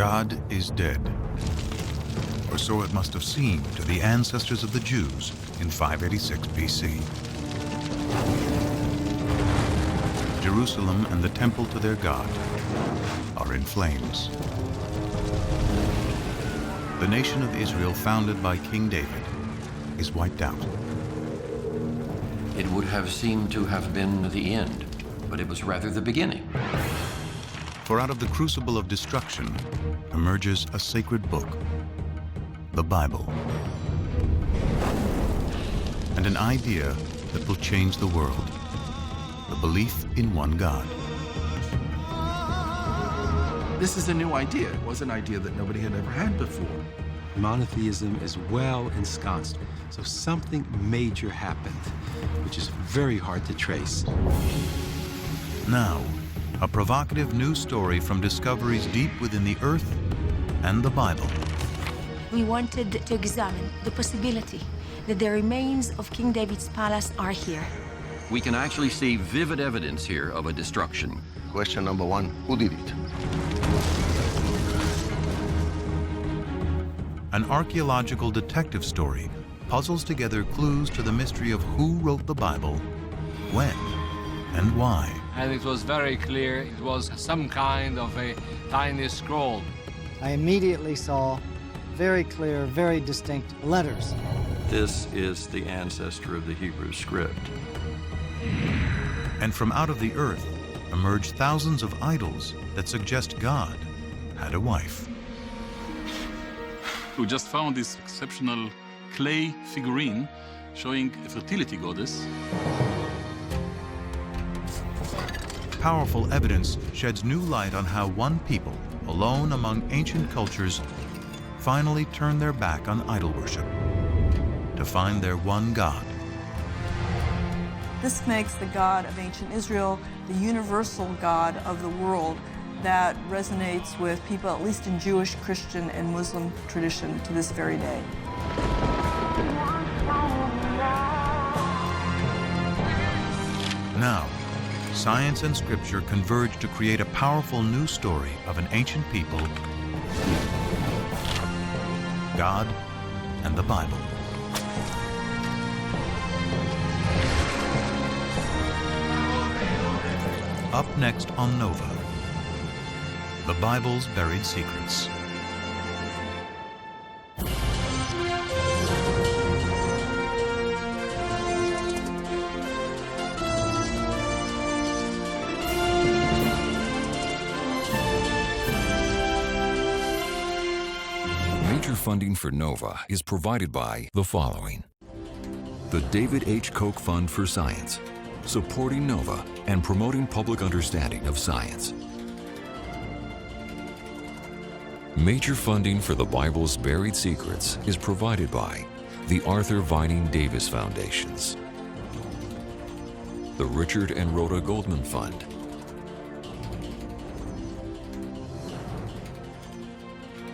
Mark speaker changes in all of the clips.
Speaker 1: God is dead, or so it must have seemed to the ancestors of the Jews in 586 BC. Jerusalem and the temple to their God are in flames. The nation of Israel, founded by King David, is wiped out.
Speaker 2: It would have seemed to have been the end, but it was rather the beginning.
Speaker 1: For out of the crucible of destruction emerges a sacred book, the Bible, and an idea that will change the world, the belief in one God.
Speaker 3: This is a new idea. It was an idea that nobody had ever had before.
Speaker 4: Monotheism is well ensconced, so something major happened, which is very hard to trace.
Speaker 1: Now, a provocative new story from discoveries deep within the earth and the Bible.
Speaker 5: We wanted to examine the possibility that the remains of King David's palace are here.
Speaker 2: We can actually see vivid evidence here of a destruction.
Speaker 6: Question number one, who did it?
Speaker 1: An archaeological detective story puzzles together clues to the mystery of who wrote the Bible, when, and why.
Speaker 7: And it was very clear it was some kind of a tiny scroll.
Speaker 8: I immediately saw very clear, very distinct letters.
Speaker 9: This is the ancestor of the Hebrew script.
Speaker 1: And from out of the earth emerge thousands of idols that suggest God had a wife.
Speaker 10: We just found this exceptional clay figurine showing a fertility goddess.
Speaker 1: Powerful evidence sheds new light on how one people, alone among ancient cultures, finally turned their back on idol worship to find their one God.
Speaker 11: This makes the God of ancient Israel the universal God of the world that resonates with people, at least in Jewish, Christian, and Muslim tradition to this very day.
Speaker 1: Now, science and scripture converge to create a powerful new story of an ancient people, God, and the Bible. Up next on Nova, the Bible's buried secrets.
Speaker 12: Major funding for NOVA is provided by the following: the David H. Koch Fund for Science, supporting NOVA and promoting public understanding of science. Major funding for the Bible's buried secrets is provided by the Arthur Vining Davis Foundations, the Richard and Rhoda Goldman Fund,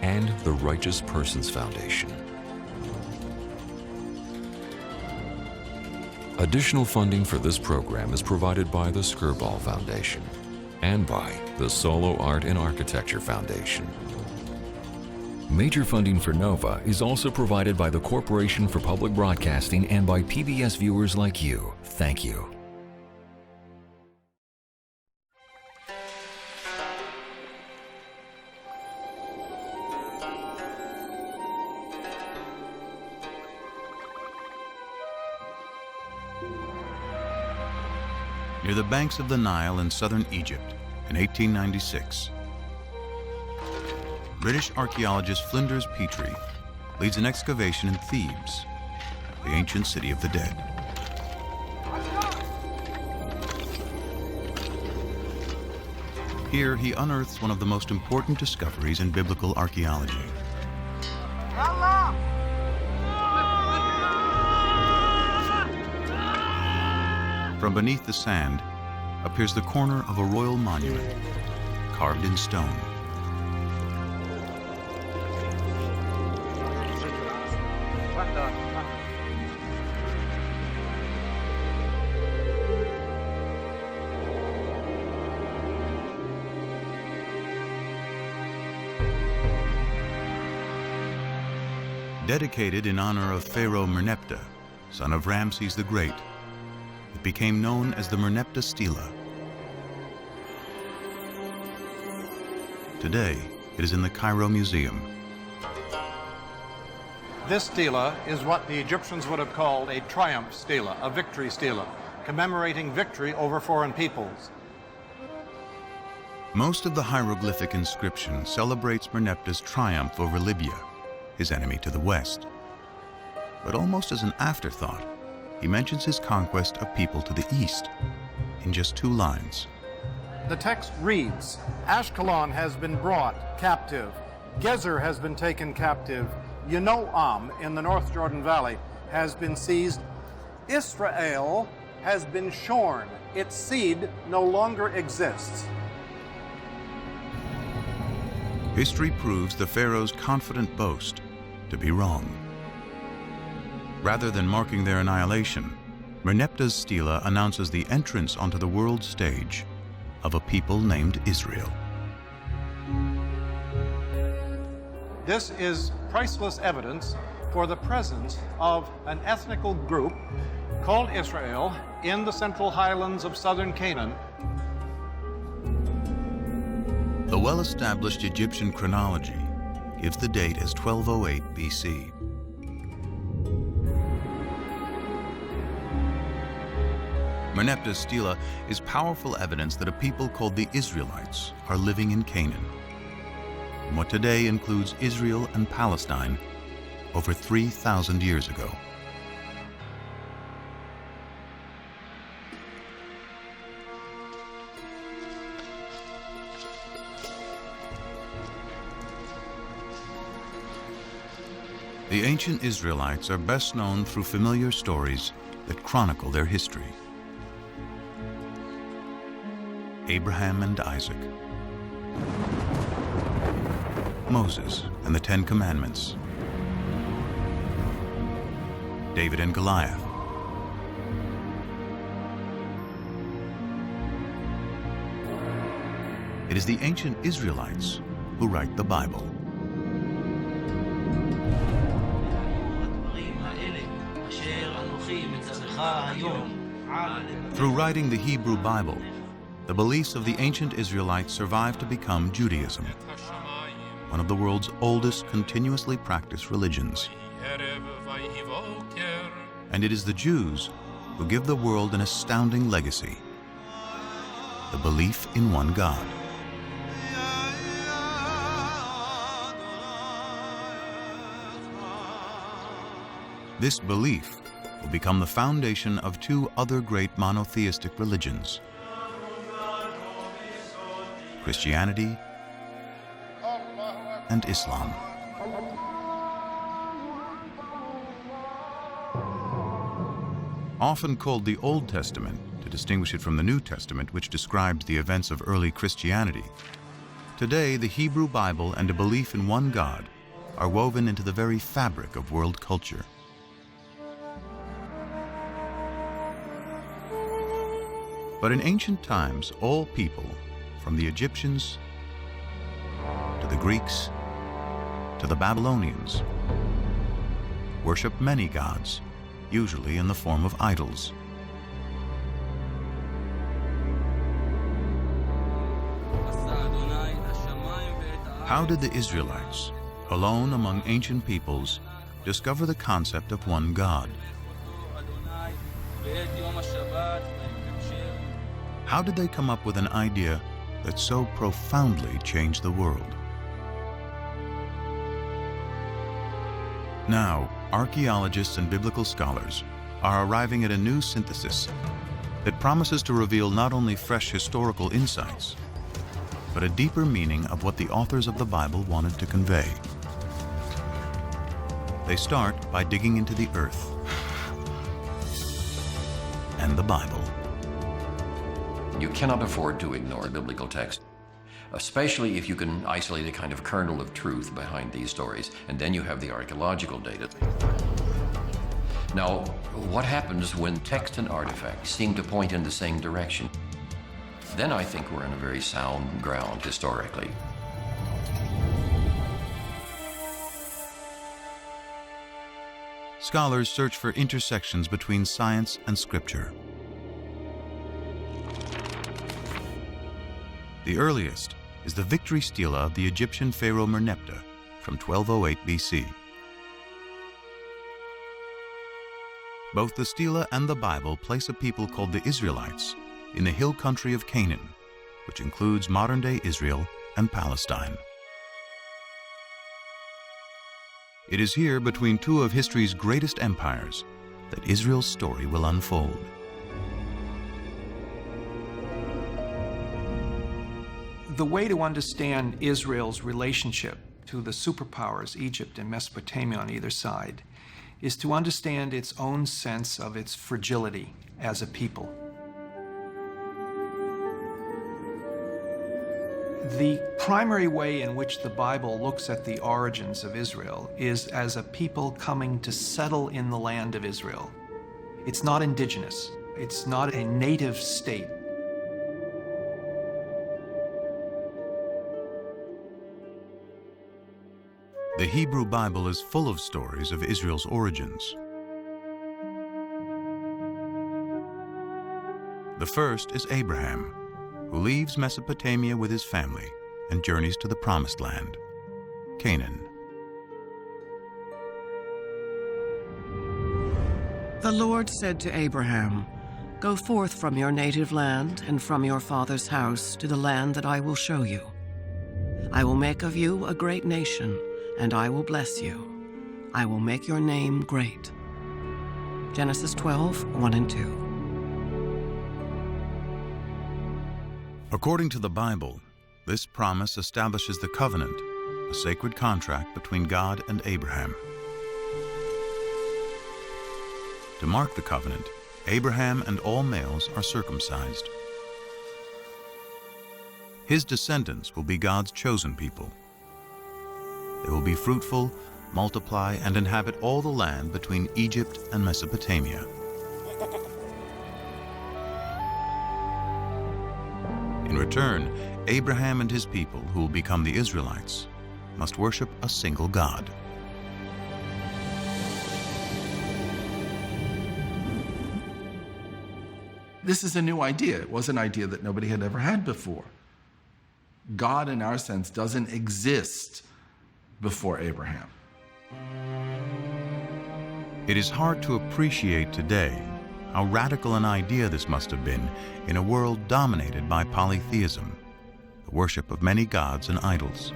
Speaker 12: and the Righteous Persons Foundation. Additional funding for this program is provided by the Skirball Foundation and by the Solo Art and Architecture Foundation. Major funding for NOVA is also provided by the Corporation for Public Broadcasting and by PBS viewers like you. Thank you.
Speaker 1: Near the banks of the Nile in southern Egypt in 1896, British archaeologist Flinders Petrie leads an excavation in Thebes, the ancient city of the dead. Here he unearths one of the most important discoveries in biblical archaeology. From beneath the sand appears the corner of a royal monument, carved in stone. Dedicated in honor of Pharaoh Merneptah, son of Ramses the Great, it became known as the Merneptah Stela. Today, it is in the Cairo Museum.
Speaker 13: This stela is what the Egyptians would have called a triumph stela, a victory stela, commemorating victory over foreign peoples.
Speaker 1: Most of the hieroglyphic inscription celebrates Merneptah's triumph over Libya, his enemy to the west. But almost as an afterthought, he mentions his conquest of people to the east in just 2 lines.
Speaker 13: The text reads, Ashkelon has been brought captive, Gezer has been taken captive, Yanoam in the North Jordan Valley has been seized, Israel has been shorn, its seed no longer exists.
Speaker 1: History proves the pharaoh's confident boast to be wrong. Rather than marking their annihilation, Merneptah's stela announces the entrance onto the world stage of a people named Israel.
Speaker 13: This is priceless evidence for the presence of an ethnical group called Israel in the central highlands of southern Canaan.
Speaker 1: The well-established Egyptian chronology gives the date as 1208 BC. Merneptah's stela is powerful evidence that a people called the Israelites are living in Canaan, in what today includes Israel and Palestine, over 3,000 years ago. The ancient Israelites are best known through familiar stories that chronicle their history. Abraham and Isaac, Moses and the 10 Commandments, David and Goliath, it is the ancient Israelites who write the Bible. Through writing the Hebrew Bible, the beliefs of the ancient Israelites survived to become Judaism, one of the world's oldest continuously practiced religions. And it is the Jews who give the world an astounding legacy: the belief in one God. This belief will become the foundation of 2 other great monotheistic religions: Christianity and Islam. Often called the Old Testament to distinguish it from the New Testament, which describes the events of early Christianity, today the Hebrew Bible and a belief in one God are woven into the very fabric of world culture. But in ancient times, all people, from the Egyptians to the Greeks to the Babylonians, worshiped many gods, usually in the form of idols. How did the Israelites, alone among ancient peoples, discover the concept of one God? How did they come up with an idea that so profoundly changed the world? Now, archaeologists and biblical scholars are arriving at a new synthesis that promises to reveal not only fresh historical insights, but a deeper meaning of what the authors of the Bible wanted to convey. They start by digging into the earth and the Bible.
Speaker 2: You cannot afford to ignore biblical text, especially if you can isolate a kind of kernel of truth behind these stories, and then you have the archaeological data. Now, what happens when text and artifacts seem to point in the same direction? Then I think we're in a very sound ground historically.
Speaker 1: scholars search for intersections between science and scripture. The earliest is the victory stela of the Egyptian pharaoh Merneptah from 1208 BC. Both the stela and the Bible place a people called the Israelites in the hill country of Canaan, which includes modern-day Israel and Palestine. It is here, between two of history's greatest empires, that Israel's story will unfold.
Speaker 14: The way to understand Israel's relationship to the superpowers, Egypt and Mesopotamia on either side, is to understand its own sense of its fragility as a people. The primary way in which the Bible looks at the origins of Israel is as a people coming to settle in the land of Israel. It's not indigenous. It's not a native state.
Speaker 1: The Hebrew Bible is full of stories of Israel's origins. The first is Abraham, who leaves Mesopotamia with his family and journeys to the Promised Land, Canaan.
Speaker 15: The Lord said to Abraham, "Go forth from your native land and from your father's house to the land that I will show you. I will make of you a great nation, and I will bless you. I will make your name great." Genesis 12, 1 and 2.
Speaker 1: According to the Bible, this promise establishes the covenant, a sacred contract between God and Abraham. To mark the covenant, Abraham and all males are circumcised. His descendants will be God's chosen people. They will be fruitful, multiply, and inhabit all the land between Egypt and Mesopotamia. In return, Abraham and his people, who will become the Israelites, must worship a single God.
Speaker 3: This is a new idea. It was an idea that nobody had ever had before. God, in our sense, doesn't exist before Abraham.
Speaker 1: It is hard to appreciate today how radical an idea this must have been in a world dominated by polytheism, the worship of many gods and idols.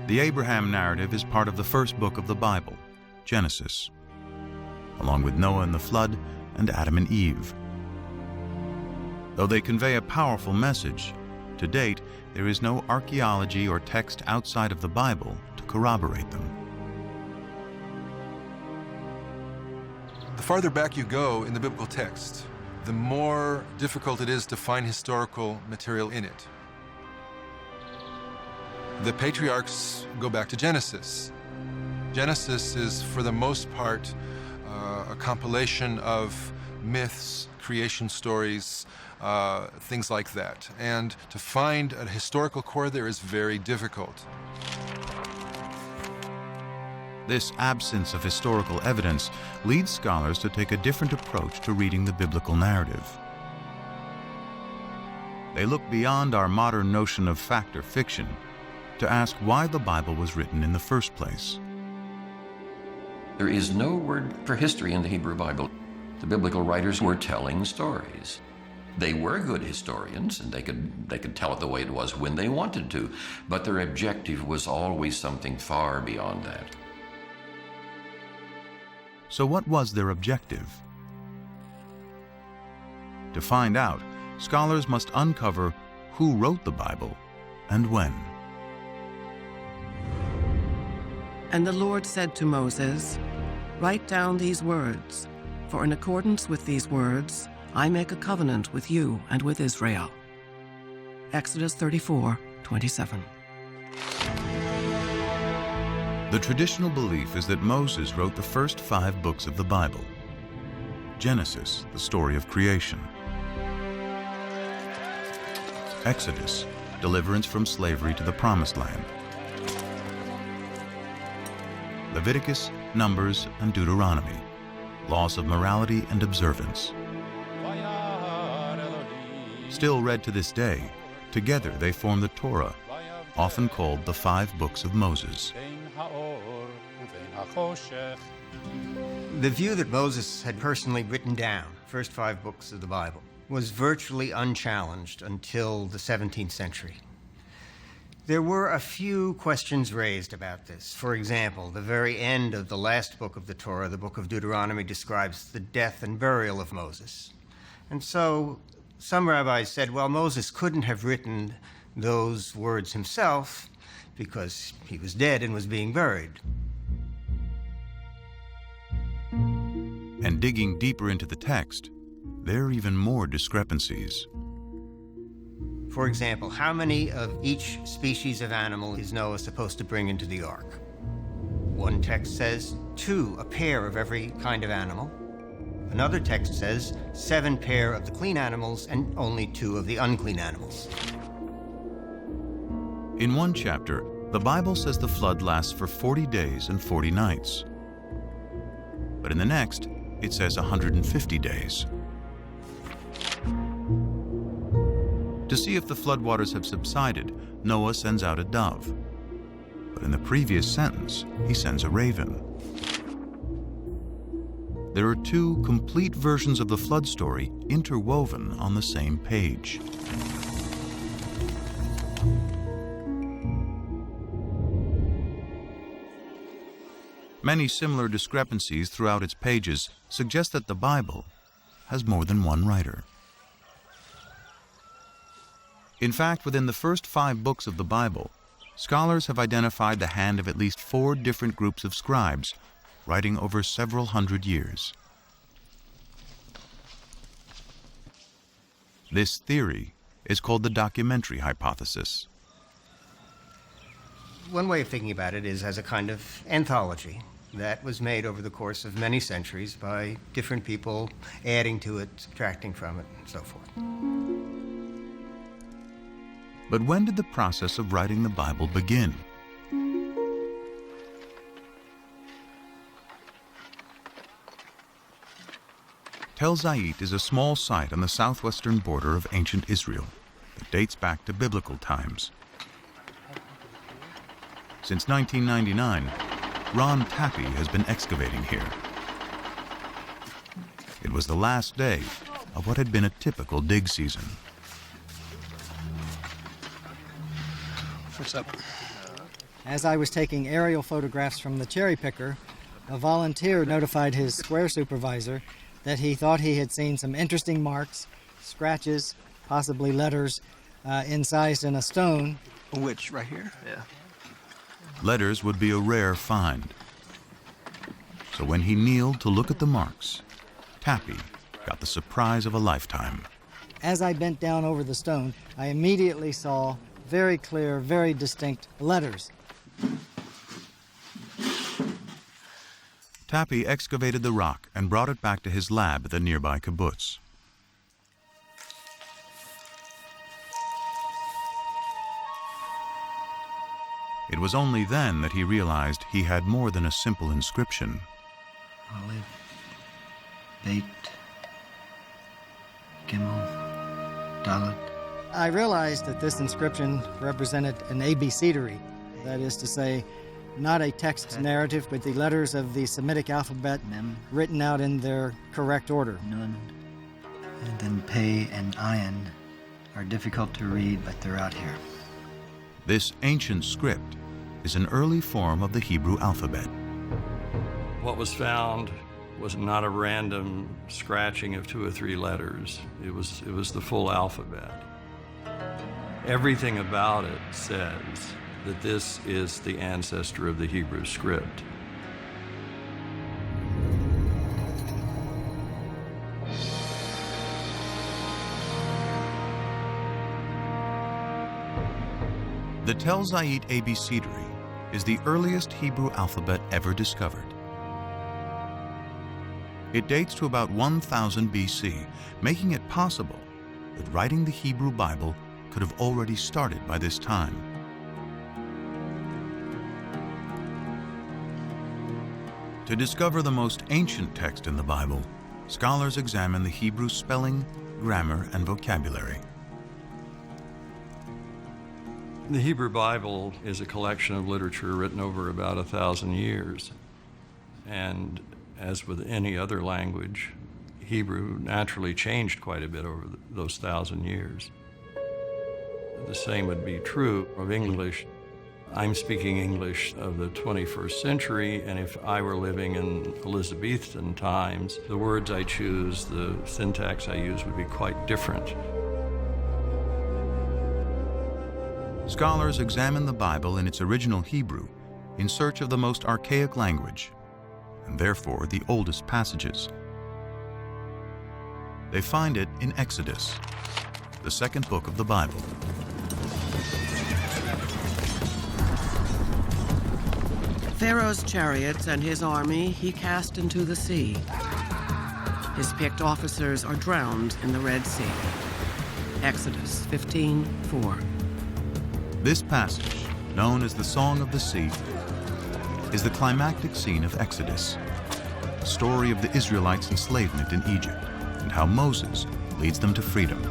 Speaker 1: The Abraham narrative is part of the first book of the Bible, Genesis, along with Noah and the flood and Adam and Eve. Though they convey a powerful message, to date there is no archaeology or text outside of the Bible to corroborate them.
Speaker 16: The farther back you go in the biblical text, the more difficult it is to find historical material in it. The patriarchs go back to Genesis. Genesis is, for the most part, a compilation of myths, creation stories, things like that. And to find a historical core there is very difficult.
Speaker 1: This absence of historical evidence leads scholars to take a different approach to reading the biblical narrative. They look beyond our modern notion of fact or fiction to ask why the Bible was written in the first place.
Speaker 2: There is no word for history in the Hebrew Bible. The biblical writers were telling stories. They were good historians, and they could tell it the way it was when they wanted to, but their objective was always something far beyond that.
Speaker 1: So what was their objective? To find out, scholars must uncover who wrote the Bible and when.
Speaker 15: And the Lord said to Moses, "Write down these words, for in accordance with these words, I make a covenant with you and with Israel." Exodus 34:27.
Speaker 1: The traditional belief is that Moses wrote the first 5 books of the Bible. Genesis, the story of creation. Exodus, deliverance from slavery to the Promised Land. Leviticus, Numbers, and Deuteronomy, laws of morality and observance. Still read to this day, together they form the Torah, often called the 5 books of Moses.
Speaker 17: The view that Moses had personally written down, first 5 books of the Bible, was virtually unchallenged until the 17th century. There were a few questions raised about this. For example, the very end of the last book of the Torah, the book of Deuteronomy, describes the death and burial of Moses. And so some rabbis said, well, Moses couldn't have written those words himself because he was dead and was being buried.
Speaker 1: And digging deeper into the text, there are even more discrepancies.
Speaker 17: For example, how many of each species of animal is Noah supposed to bring into the ark? One text says 2, a pair of every kind of animal. Another text says 7 pair of the clean animals and only 2 of the unclean animals.
Speaker 1: In one chapter, the Bible says the flood lasts for 40 days and 40 nights. But in the next, it says 150 days. To see if the floodwaters have subsided, Noah sends out a dove. But in the previous sentence, he sends a raven. There are 2 complete versions of the flood story interwoven on the same page. Many similar discrepancies throughout its pages suggest that the Bible has more than one writer. In fact, within the first 5 books of the Bible, scholars have identified the hand of at least 4 different groups of scribes, writing over several hundred years. This theory is called the documentary hypothesis.
Speaker 17: One way of thinking about it is as a kind of anthology that was made over the course of many centuries by different people adding to it, subtracting from it, and so forth.
Speaker 1: But when did the process of writing the Bible begin? Tel Zayit is a small site on the southwestern border of ancient Israel that dates back to biblical times. Since 1999, Ron Tappy has been excavating here. It was the last day of what had been a typical dig season.
Speaker 8: What's up? As I was taking aerial photographs from the cherry picker, a volunteer notified his square supervisor that he thought he had seen some interesting marks, scratches, possibly letters, incised in a stone.
Speaker 18: Which, right here? Yeah.
Speaker 1: Letters would be a rare find. So when he kneeled to look at the marks, Tappy got the surprise of a lifetime.
Speaker 8: As I bent down over the stone, I immediately saw very clear, very distinct letters.
Speaker 1: Tappy excavated the rock and brought it back to his lab at the nearby kibbutz. It was only then that he realized he had more than a simple inscription.
Speaker 18: Aleph, Beit, Gimel, Dalet.
Speaker 8: I realized that this inscription represented an abecedery, that is to say, not a text narrative, but the letters of the Semitic alphabet written out in their correct order.
Speaker 18: Nun, and then Pei and Ayin are difficult to read, but they're out here.
Speaker 1: This ancient script is an early form of the Hebrew alphabet.
Speaker 9: What was found was not a random scratching of 2 or 3 letters. It was the full alphabet. Everything about it says that this is the ancestor of the Hebrew script.
Speaker 1: The Tel Zayit abecedery is the earliest Hebrew alphabet ever discovered. It dates to about 1000 BC, making it possible that writing the Hebrew Bible could have already started by this time. To discover the most ancient text in the Bible, scholars examine the Hebrew spelling, grammar, and vocabulary.
Speaker 9: The Hebrew Bible is a collection of literature written over about 1,000 years. And as with any other language, Hebrew naturally changed quite a bit over those 1,000 years. The same would be true of English. I'm speaking English of the 21st century, and if I were living in Elizabethan times, the words I choose, the syntax I use would be quite different.
Speaker 1: Scholars examine the Bible in its original Hebrew in search of the most archaic language, and therefore the oldest passages. They find it in Exodus, the second book of the Bible.
Speaker 15: Pharaoh's chariots and his army he cast into the sea. His picked officers are drowned in the Red Sea. Exodus 15:4.
Speaker 1: This passage, known as the Song of the Sea, is the climactic scene of Exodus, the story of the Israelites' enslavement in Egypt and how Moses leads them to freedom.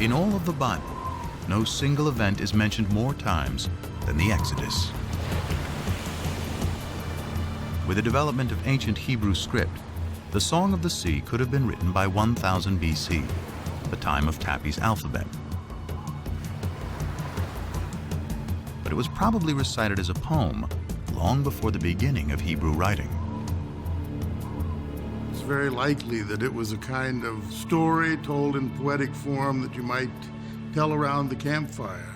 Speaker 1: In all of the Bible, no single event is mentioned more times than the Exodus. With the development of ancient Hebrew script, the Song of the Sea could have been written by 1000 BC, the time of Tappy's alphabet. But it was probably recited as a poem long before the beginning of Hebrew writing.
Speaker 19: It's very likely that it was a kind of story told in poetic form that you might tell around the campfire.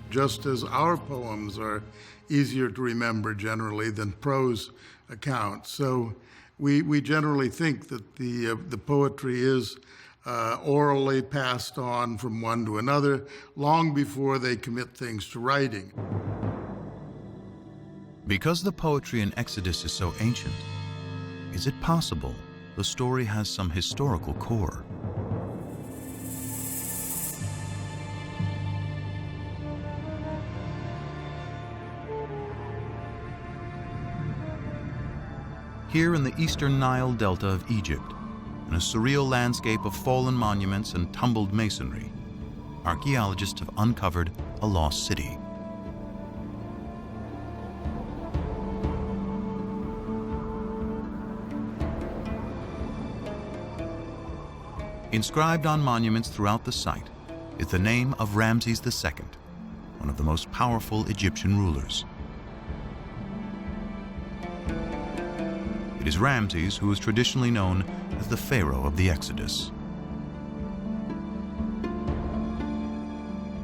Speaker 19: Just as our poems are easier to remember generally than prose accounts. So we generally think that the poetry is orally passed on from one to another long before they commit things to writing.
Speaker 1: Because the poetry in Exodus is so ancient, is it possible the story has some historical core? Here in the eastern Nile Delta of Egypt, in a surreal landscape of fallen monuments and tumbled masonry, archaeologists have uncovered a lost city. Inscribed on monuments throughout the site is the name of Ramses II, one of the most powerful Egyptian rulers. It is Ramses who is traditionally known as the Pharaoh of the Exodus.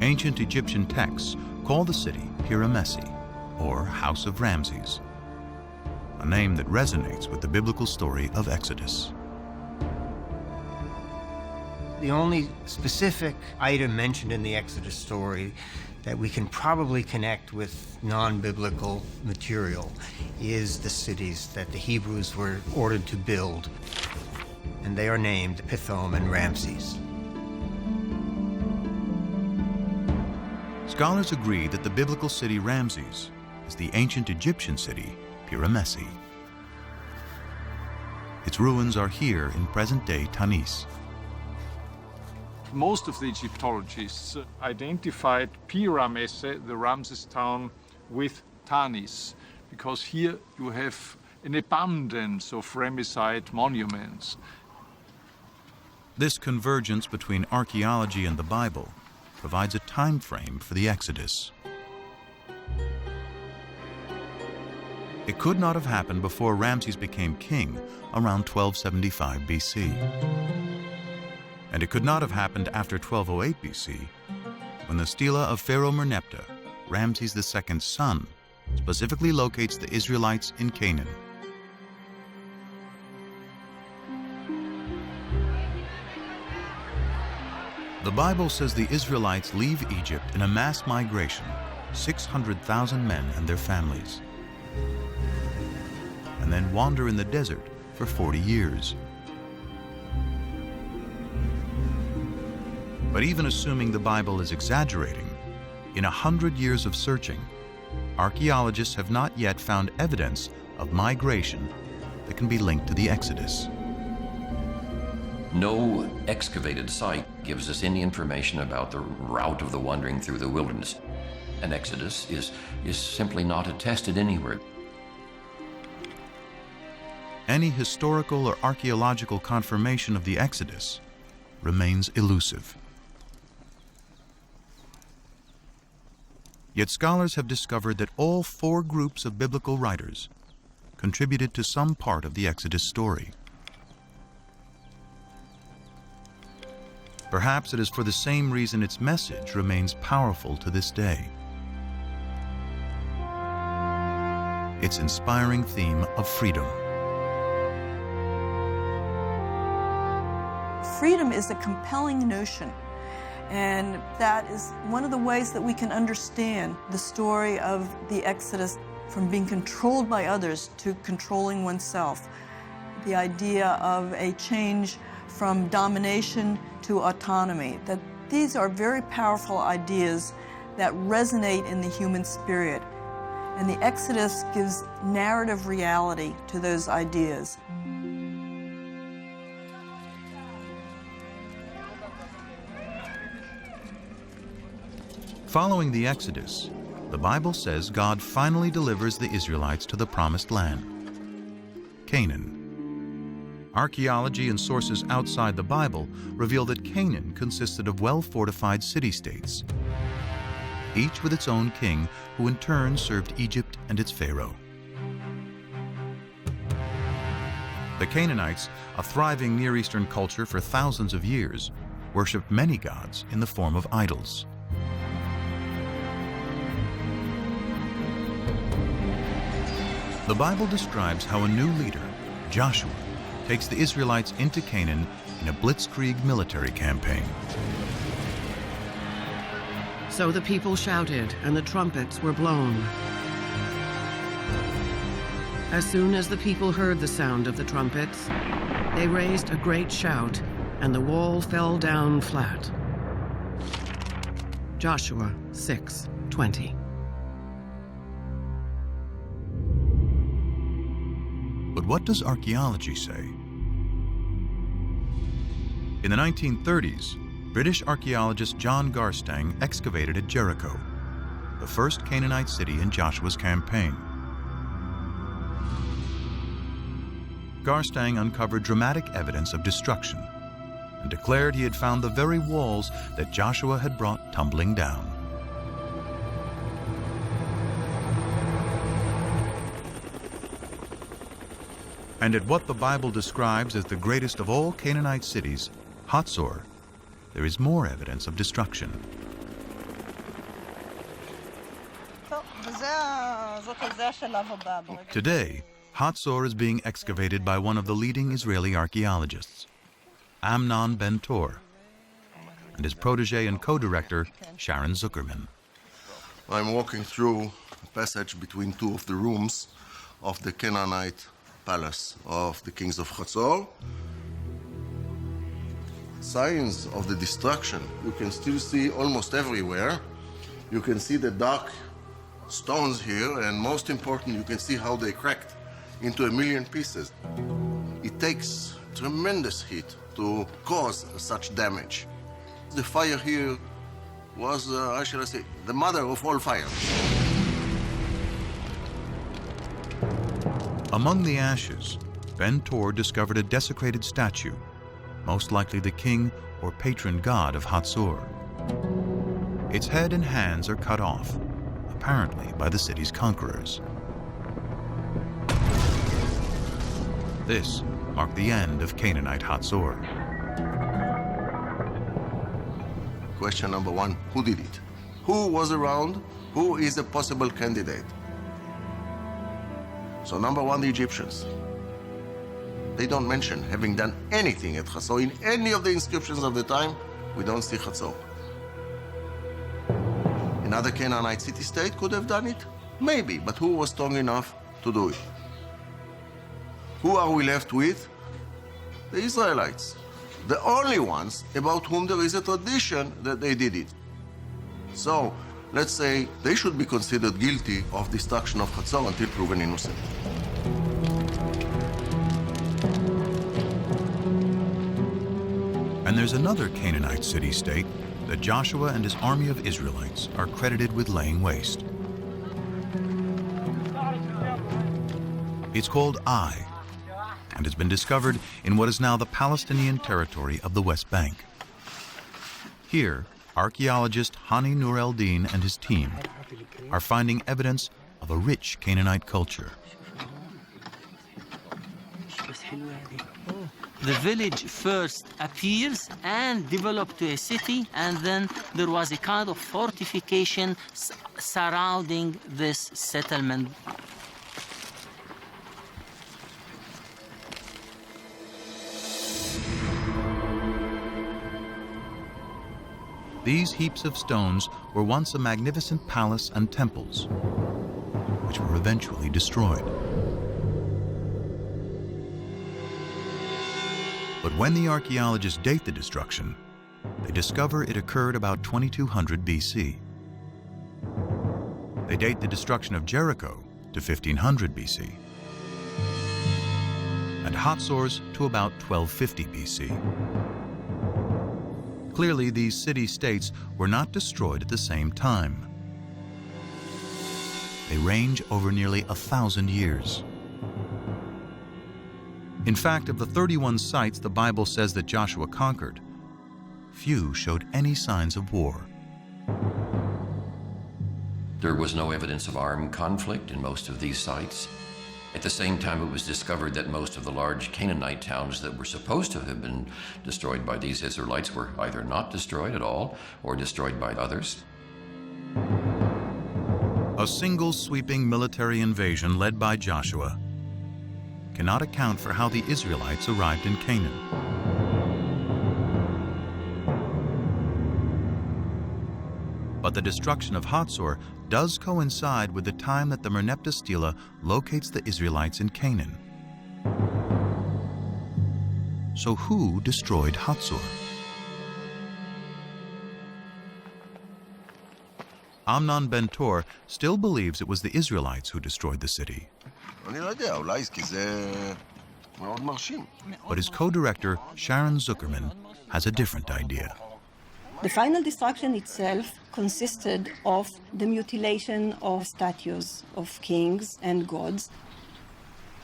Speaker 1: Ancient Egyptian texts call the city Piramesi, or House of Ramses, a name that resonates with the biblical story of Exodus.
Speaker 17: The only specific item mentioned in the Exodus story that we can probably connect with non-biblical material is the cities that the Hebrews were ordered to build, and they are named Pithom and Ramses.
Speaker 1: Scholars agree that the biblical city Ramses is the ancient Egyptian city Piramesi. Its ruins are here in present-day Tanis.
Speaker 20: Most of the Egyptologists identified Pi-Ramesse, the Ramses town, with Tanis, because here you have an abundance of Ramesside monuments.
Speaker 1: This convergence between archaeology and the Bible provides a time frame for the Exodus. It could not have happened before Ramses became king around 1275 BC. And it could not have happened after 1208 BC, when the stela of Pharaoh Merneptah, Ramses II's son, specifically locates the Israelites in Canaan. The Bible says the Israelites leave Egypt in a mass migration, 600,000 men and their families, and then wander in the desert for 40 years. But even assuming the Bible is exaggerating, In 100 years of searching, archaeologists have not yet found evidence of migration that can be linked to the Exodus.
Speaker 2: No excavated site gives us any information about the route of the wandering through the wilderness. An exodus is simply not attested anywhere.
Speaker 1: Any historical or archaeological confirmation of the Exodus remains elusive. Yet scholars have discovered that all 4 groups of biblical writers contributed to some part of the Exodus story. Perhaps it is for the same reason its message remains powerful to this day. Its inspiring theme of freedom.
Speaker 11: Freedom is a compelling notion, and that is one of the ways that we can understand the story of the Exodus, from being controlled by others to controlling oneself. The idea of a change from domination to autonomy, that these are very powerful ideas that resonate in the human spirit. And the Exodus gives narrative reality to those ideas.
Speaker 1: Following the Exodus, the Bible says God finally delivers the Israelites to the Promised Land, Canaan. Archaeology and sources outside the Bible reveal that Canaan consisted of well-fortified city-states, each with its own king, who in turn served Egypt and its pharaoh. The Canaanites, a thriving Near Eastern culture for thousands of years, worshipped many gods in the form of idols. The Bible describes how a new leader, Joshua, takes the Israelites into Canaan in a blitzkrieg military campaign.
Speaker 15: So the people shouted, and the trumpets were blown. As soon as the people heard the sound of the trumpets, they raised a great shout, and the wall fell down flat. Joshua 6:20.
Speaker 1: But what does archaeology say? In the 1930s, British archaeologist John Garstang excavated at Jericho, the first Canaanite city in Joshua's campaign. Garstang uncovered dramatic evidence of destruction and declared he had found the very walls that Joshua had brought tumbling down. And at what the Bible describes as the greatest of all Canaanite cities, Hatzor, there is more evidence of destruction. Today, Hatzor is being excavated by one of the leading Israeli archaeologists, Amnon Ben-Tor, and his protege and co-director, Sharon Zuckerman.
Speaker 6: I'm walking through a passage between 2 of the rooms of the Canaanite palace of the kings of Hatzor. Signs of the destruction you can still see almost everywhere. You can see the dark stones here, and most important, you can see how they cracked into 1,000,000 pieces. It takes tremendous heat to cause such damage. The fire here was, how shall I say, the mother of all fires.
Speaker 1: Among the ashes, Ben-Tor discovered a desecrated statue, most likely the king or patron god of Hatzor. Its head and hands are cut off, apparently by the city's conquerors. This marked the end of Canaanite Hatzor.
Speaker 6: Question number 1, who did it? Who was around? Who is a possible candidate? So number 1, the Egyptians. They don't mention having done anything at Hatzor. In any of the inscriptions of the time, we don't see Hatzor. Another Canaanite city-state could have done it? Maybe, but who was strong enough to do it? Who are we left with? The Israelites. The only ones about whom there is a tradition that they did it. So, let's say they should be considered guilty of destruction of Hatzor until proven innocent.
Speaker 1: And there's another Canaanite city-state that Joshua and his army of Israelites are credited with laying waste. It's called Ai, and has been discovered in what is now the Palestinian territory of the West Bank. Here, archaeologist Hani Nur el-Din and his team are finding evidence of a rich Canaanite culture.
Speaker 21: The village first appears and developed to a city, and then there was a kind of fortification surrounding this settlement.
Speaker 1: These heaps of stones were once a magnificent palace and temples, which were eventually destroyed. But when the archaeologists date the destruction, they discover it occurred about 2200 BC. They date the destruction of Jericho to 1500 BC, and Hatzor's to about 1250 BC. Clearly, these city-states were not destroyed at the same time. They range over nearly 1,000 years. In fact, of the 31 sites the Bible says that Joshua conquered, few showed any signs of war.
Speaker 2: There was no evidence of armed conflict in most of these sites. At the same time, it was discovered that most of the large Canaanite towns that were supposed to have been destroyed by these Israelites were either not destroyed at all or destroyed by others.
Speaker 1: A single sweeping military invasion led by Joshua cannot account for how the Israelites arrived in Canaan. But the destruction of Hatzor does coincide with the time that the Merneptah Stela locates the Israelites in Canaan. So who destroyed Hatzor? Amnon Ben-Tor still believes it was the Israelites who destroyed the city. But his co-director, Sharon Zuckerman, has a different idea.
Speaker 22: The final destruction itself consisted of the mutilation of statues of kings and gods.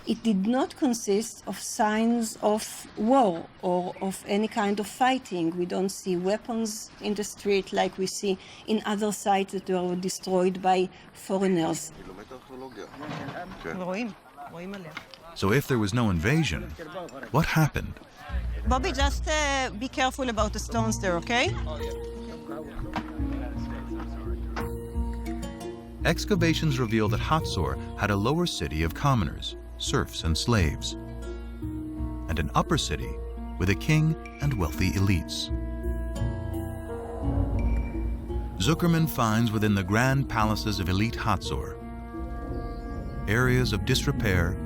Speaker 22: It did not consist of signs of war or of any kind of fighting. We don't see weapons in the street like we see in other sites that were destroyed by foreigners.
Speaker 1: So if there was no invasion, what happened?
Speaker 22: Bobby, just be careful about the stones there, okay?
Speaker 1: Excavations reveal that Hatzor had a lower city of commoners, serfs and slaves, and an upper city with a king and wealthy elites. Zuckerman finds within the grand palaces of elite Hatzor areas of disrepair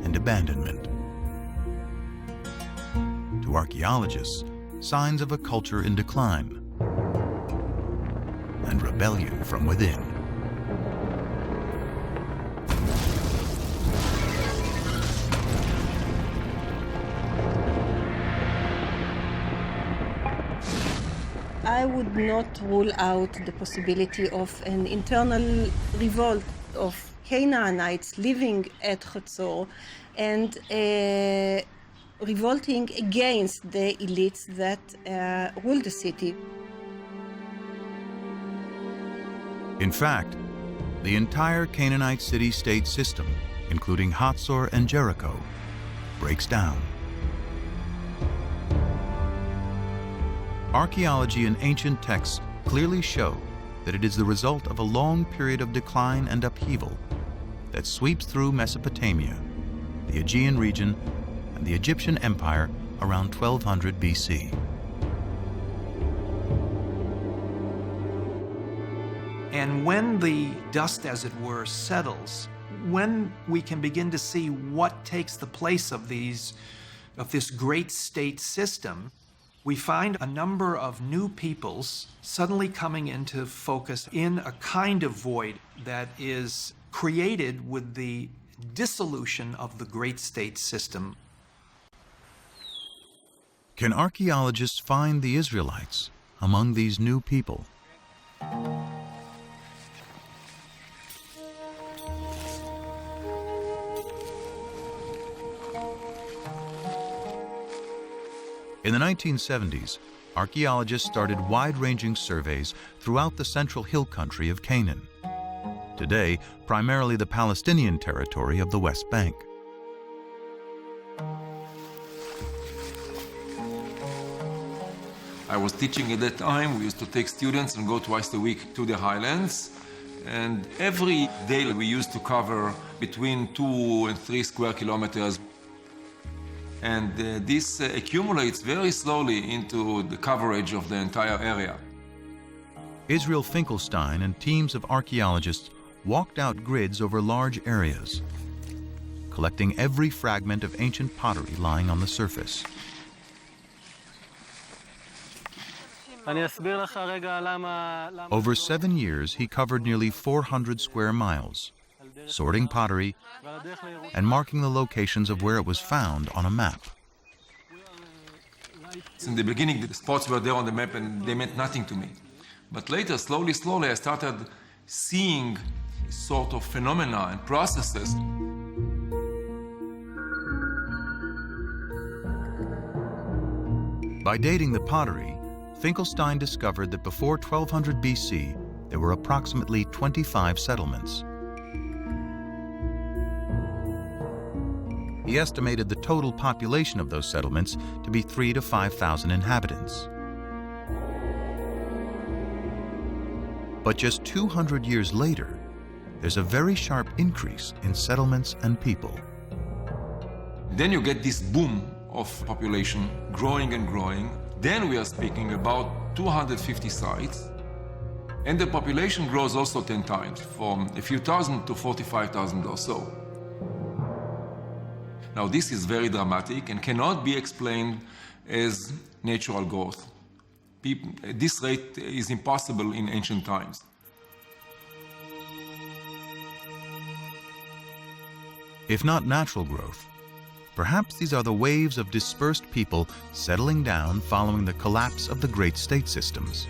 Speaker 1: and abandonment. To archaeologists, signs of a culture in decline and rebellion from within.
Speaker 22: I would not rule out the possibility of an internal revolt of Canaanites living at Hatzor and revolting against the elites that ruled the city.
Speaker 1: In fact, the entire Canaanite city-state system, including Hatzor and Jericho, breaks down. Archaeology and ancient texts clearly show that it is the result of a long period of decline and upheaval that sweeps through Mesopotamia, the Aegean region, and the Egyptian Empire around 1200 BC.
Speaker 14: And when the dust, as it were, settles, when we can begin to see what takes the place of this great state system, we find a number of new peoples suddenly coming into focus in a kind of void that is created with the dissolution of the great state system.
Speaker 1: Can archaeologists find the Israelites among these new people? In the 1970s, archaeologists started wide-ranging surveys throughout the central hill country of Canaan. Today, primarily the Palestinian territory of the West Bank.
Speaker 4: I was teaching at that time. We used to take students and go twice a week to the highlands. And every day we used to cover between 2 and 3 square kilometers. And this accumulates very slowly into the coverage of the entire area.
Speaker 1: Israel Finkelstein and teams of archaeologists walked out grids over large areas, collecting every fragment of ancient pottery lying on the surface. Over 7 years, he covered nearly 400 square miles, sorting pottery and marking the locations of where it was found on a map.
Speaker 4: In the beginning, the spots were there on the map and they meant nothing to me. But later, slowly, I started seeing sort of phenomena and processes.
Speaker 1: By dating the pottery, Finkelstein discovered that before 1200 BC, there were approximately 25 settlements. He estimated the total population of those settlements to be 3,000 to 5,000 inhabitants. But just 200 years later, there's a very sharp increase in settlements and people.
Speaker 4: Then you get this boom of population growing and growing. Then we are speaking about 250 sites. And the population grows also 10 times, from a few thousand to 45,000 or so. Now, this is very dramatic and cannot be explained as natural growth. This rate is impossible in ancient times.
Speaker 1: If not natural growth, perhaps these are the waves of dispersed people settling down following the collapse of the great state systems.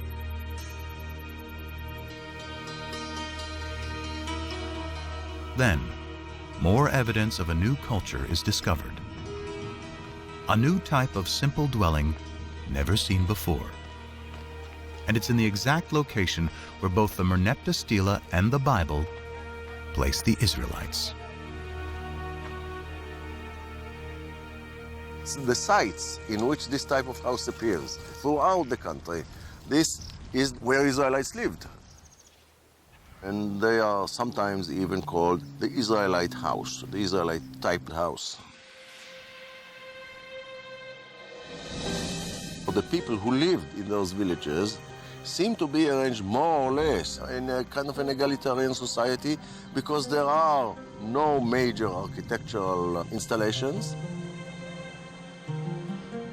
Speaker 1: Then, more evidence of a new culture is discovered. A new type of simple dwelling never seen before. And it's in the exact location where both the Merneptah Stela and the Bible place the Israelites.
Speaker 6: The sites in which this type of house appears throughout the country, this is where Israelites lived. And they are sometimes even called the Israelite house, the Israelite type house. The people who lived in those villages seem to be arranged more or less in a kind of an egalitarian society because there are no major architectural installations.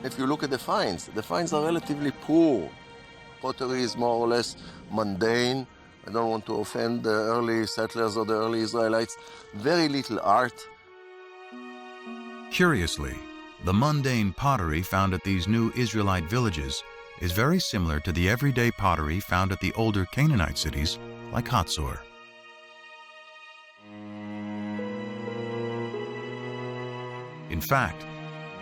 Speaker 6: If you look at the finds are relatively poor. Pottery is more or less mundane. I don't want to offend the early settlers or the early Israelites. Very little art.
Speaker 1: Curiously, the mundane pottery found at these new Israelite villages is very similar to the everyday pottery found at the older Canaanite cities like Hatzor. In fact,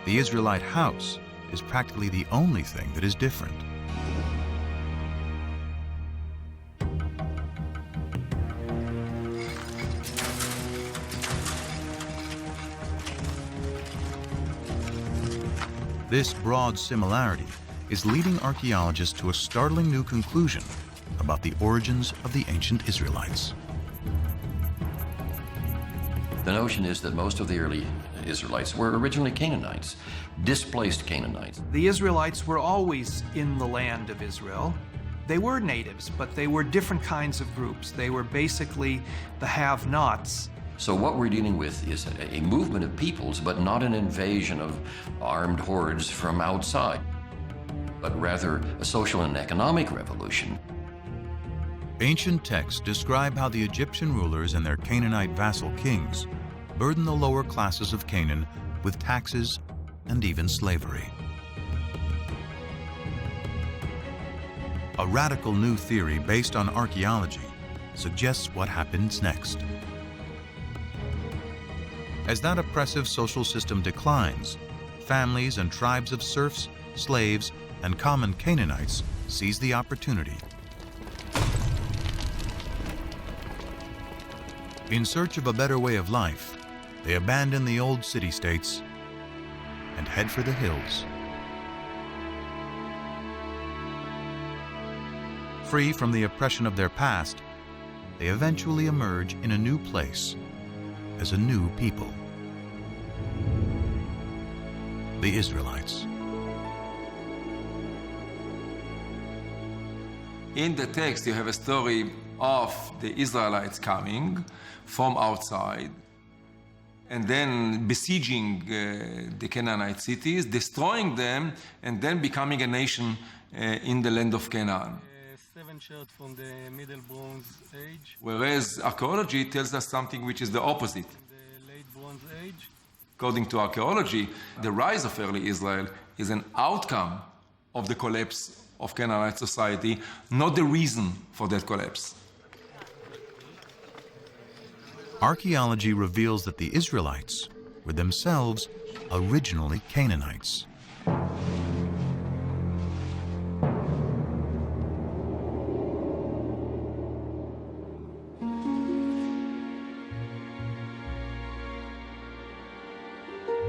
Speaker 1: the Israelite house is practically the only thing that is different. This broad similarity is leading archaeologists to a startling new conclusion about the origins of the ancient Israelites.
Speaker 2: The notion is that most of the early Israelites were originally Canaanites, displaced Canaanites.
Speaker 14: The Israelites were always in the land of Israel. They were natives, but they were different kinds of groups. They were basically the have-nots.
Speaker 2: So what we're dealing with is a movement of peoples, but not an invasion of armed hordes from outside. but rather a social and economic revolution.
Speaker 1: Ancient texts describe how the Egyptian rulers and their Canaanite vassal kings burdened the lower classes of Canaan with taxes and even slavery. A radical new theory based on archaeology suggests what happens next. As that oppressive social system declines, families and tribes of serfs, slaves, and common Canaanites seize the opportunity. In search of a better way of life, they abandon the old city-states and head for the hills. Free from the oppression of their past, they eventually emerge in a new place as a new people. The Israelites.
Speaker 4: In the text, you have a story of the Israelites coming from outside and then besieging the Canaanite cities, destroying them, and then becoming a nation in the land of Canaan.
Speaker 5: 7 shards from the Middle Bronze Age.
Speaker 4: Whereas archaeology tells us something which is the opposite.
Speaker 5: The Late Bronze Age.
Speaker 4: According to archaeology, the rise of early Israel is an outcome of the collapse of Canaanite society, not the reason for that collapse.
Speaker 1: Archaeology reveals that the Israelites were themselves originally Canaanites.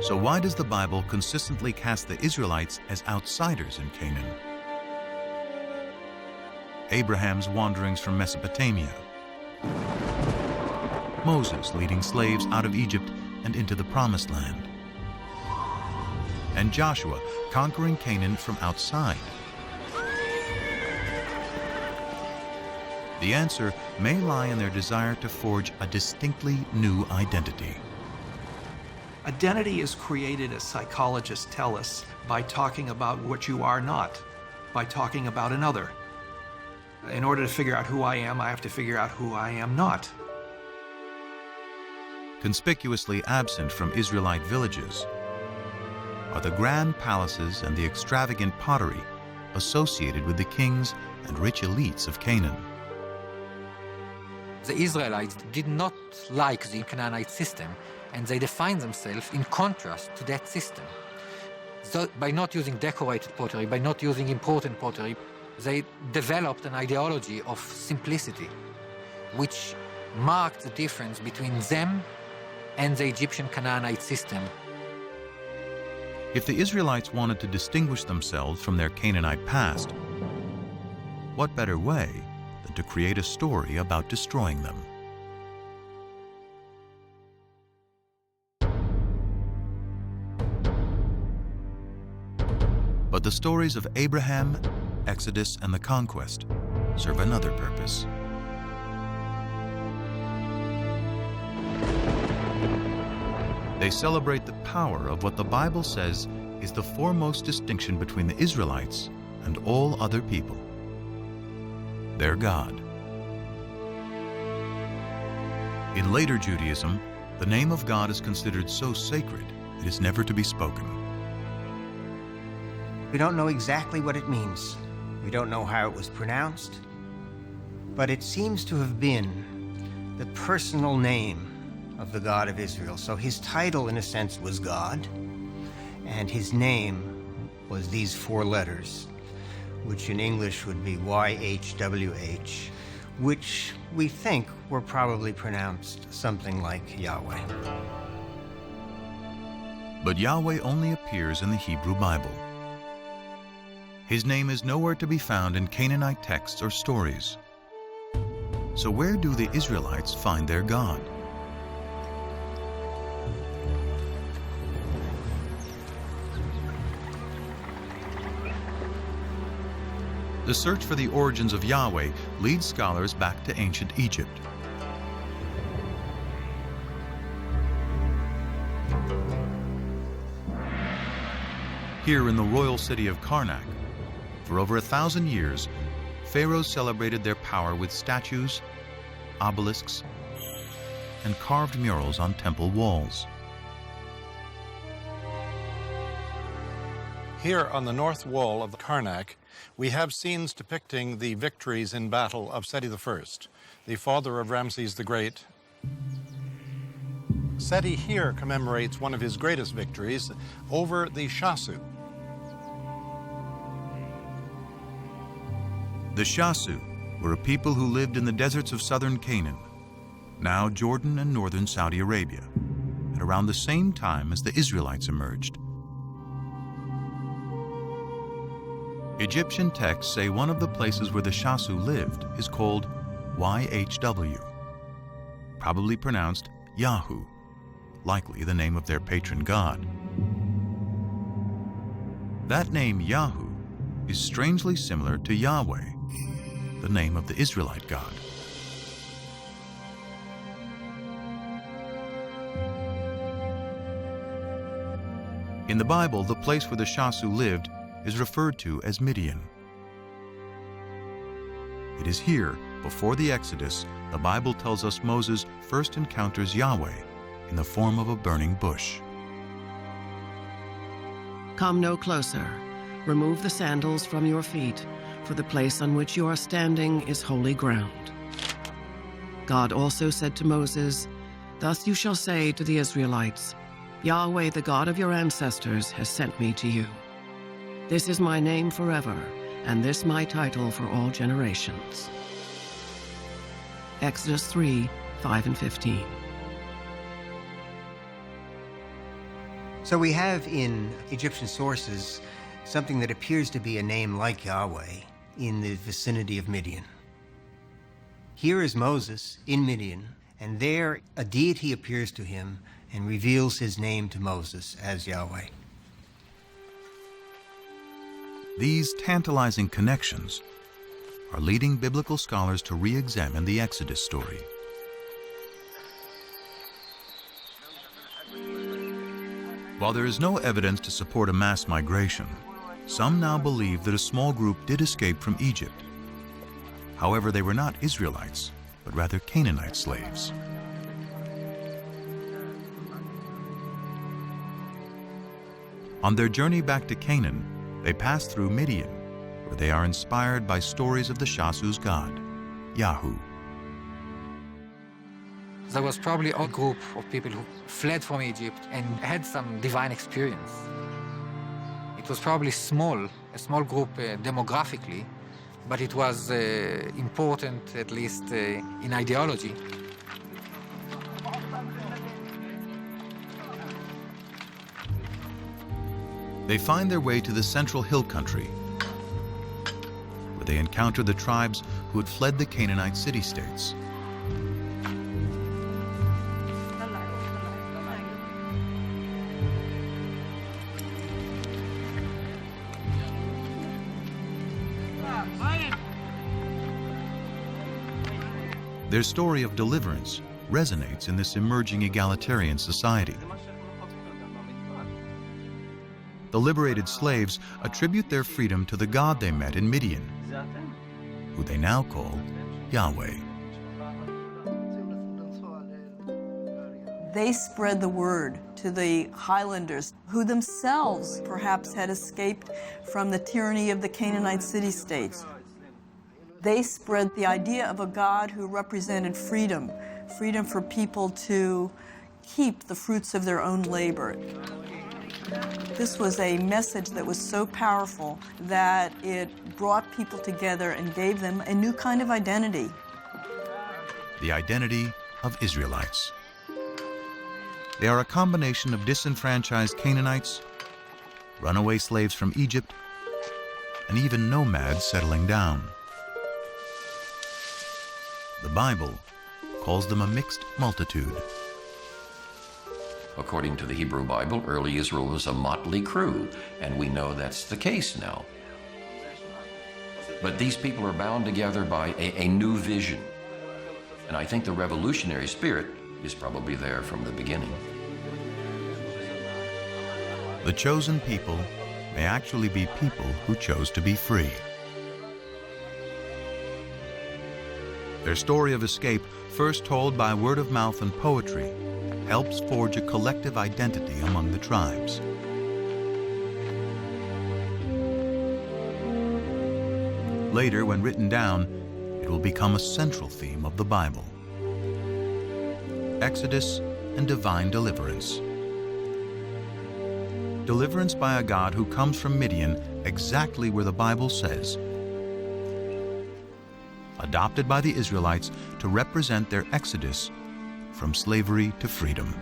Speaker 1: So why does the Bible consistently cast the Israelites as outsiders in Canaan? Abraham's wanderings from Mesopotamia, Moses leading slaves out of Egypt and into the Promised Land, and Joshua conquering Canaan from outside. The answer may lie in their desire to forge a distinctly new identity.
Speaker 14: Identity is created, as psychologists tell us, by talking about what you are not, by talking about another. In order to figure out who I am, I have to figure out who I am not.
Speaker 1: Conspicuously absent from Israelite villages are the grand palaces and the extravagant pottery associated with the kings and rich elites of Canaan.
Speaker 7: The Israelites did not like the Canaanite system, and they defined themselves in contrast to that system. So by not using decorated pottery, by not using important pottery, they developed an ideology of simplicity, which marked the difference between them and the Egyptian Canaanite system.
Speaker 1: If the Israelites wanted to distinguish themselves from their Canaanite past, what better way than to create a story about destroying them? But the stories of Abraham, Exodus, and the conquest serve another purpose. They celebrate the power of what the Bible says is the foremost distinction between the Israelites and all other people: their God. In later Judaism, the name of God is considered so sacred it is never to be spoken.
Speaker 17: We don't know exactly what it means. We don't know how it was pronounced, but it seems to have been the personal name of the God of Israel. So his title, in a sense, was God, and his name was these 4 letters, which in English would be YHWH, which we think were probably pronounced something like Yahweh.
Speaker 1: But Yahweh only appears in the Hebrew Bible. His name is nowhere to be found in Canaanite texts or stories. So where do the Israelites find their God? The search for the origins of Yahweh leads scholars back to ancient Egypt. Here in the royal city of Karnak, For over 1,000 years, pharaohs celebrated their power with statues, obelisks, and carved murals on temple walls.
Speaker 13: Here on the north wall of the Karnak, we have scenes depicting the victories in battle of Seti I, the father of Ramses the Great. Seti here commemorates one of his greatest victories over the Shasu.
Speaker 1: The Shasu were a people who lived in the deserts of southern Canaan, now Jordan and northern Saudi Arabia, at around the same time as the Israelites emerged. Egyptian texts say one of the places where the Shasu lived is called YHW, probably pronounced Yahu, likely the name of their patron god. That name Yahu is strangely similar to Yahweh, the name of the Israelite God. In the Bible, the place where the Shasu lived is referred to as Midian. It is here, before the Exodus, the Bible tells us Moses first encounters Yahweh in the form of a burning bush.
Speaker 15: Come no closer. Remove the sandals from your feet, for the place on which you are standing is holy ground. God also said to Moses, Thus you shall say to the Israelites, Yahweh, the God of your ancestors, has sent me to you. This is my name forever, and this my title for all generations. Exodus 3, 5 and 15.
Speaker 17: So we have in Egyptian sources something that appears to be a name like Yahweh in the vicinity of Midian. Here is Moses in Midian, and there a deity appears to him and reveals his name to Moses as Yahweh.
Speaker 1: These tantalizing connections are leading biblical scholars to re-examine the Exodus story. While there is no evidence to support a mass migration, some now believe that a small group did escape from Egypt. However, they were not Israelites, but rather Canaanite slaves. On their journey back to Canaan, they pass through Midian, where they are inspired by stories of the Shasu's god, Yahu.
Speaker 7: There was probably a group of people who fled from Egypt and had some divine experience. It was probably a small group demographically, but it was important, at least in ideology.
Speaker 1: They find their way to the central hill country, where they encounter the tribes who had fled the Canaanite city-states. Their story of deliverance resonates in this emerging egalitarian society. The liberated slaves attribute their freedom to the God they met in Midian, who they now call Yahweh.
Speaker 11: They spread the word to the highlanders, who themselves perhaps had escaped from the tyranny of the Canaanite city-states. They spread the idea of a God who represented freedom, freedom for people to keep the fruits of their own labor. This was a message that was so powerful that it brought people together and gave them a new kind of identity.
Speaker 1: The identity of Israelites. They are a combination of disenfranchised Canaanites, runaway slaves from Egypt, and even nomads settling down. The Bible calls them a mixed multitude.
Speaker 2: According to the Hebrew Bible, early Israel was a motley crew, and we know that's the case now. But these people are bound together by a new vision. And I think the revolutionary spirit is probably there from the beginning.
Speaker 1: The chosen people may actually be people who chose to be free. Their story of escape, first told by word of mouth and poetry, helps forge a collective identity among the tribes. Later, when written down, it will become a central theme of the Bible. Exodus and divine deliverance. Deliverance by a God who comes from Midian, exactly where the Bible says. Adopted by the Israelites to represent their exodus from slavery to freedom.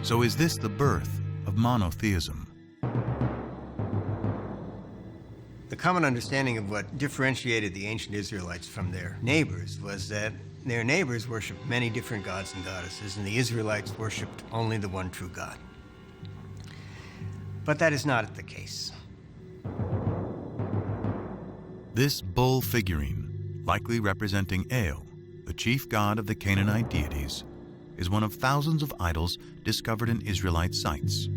Speaker 1: So is this the birth of monotheism?
Speaker 17: The common understanding of what differentiated the ancient Israelites from their neighbors was that their neighbors worshipped many different gods and goddesses, and the Israelites worshipped only the one true God. But that is not the case.
Speaker 1: This bull figurine, likely representing El, the chief god of the Canaanite deities, is one of thousands of idols discovered in Israelite sites.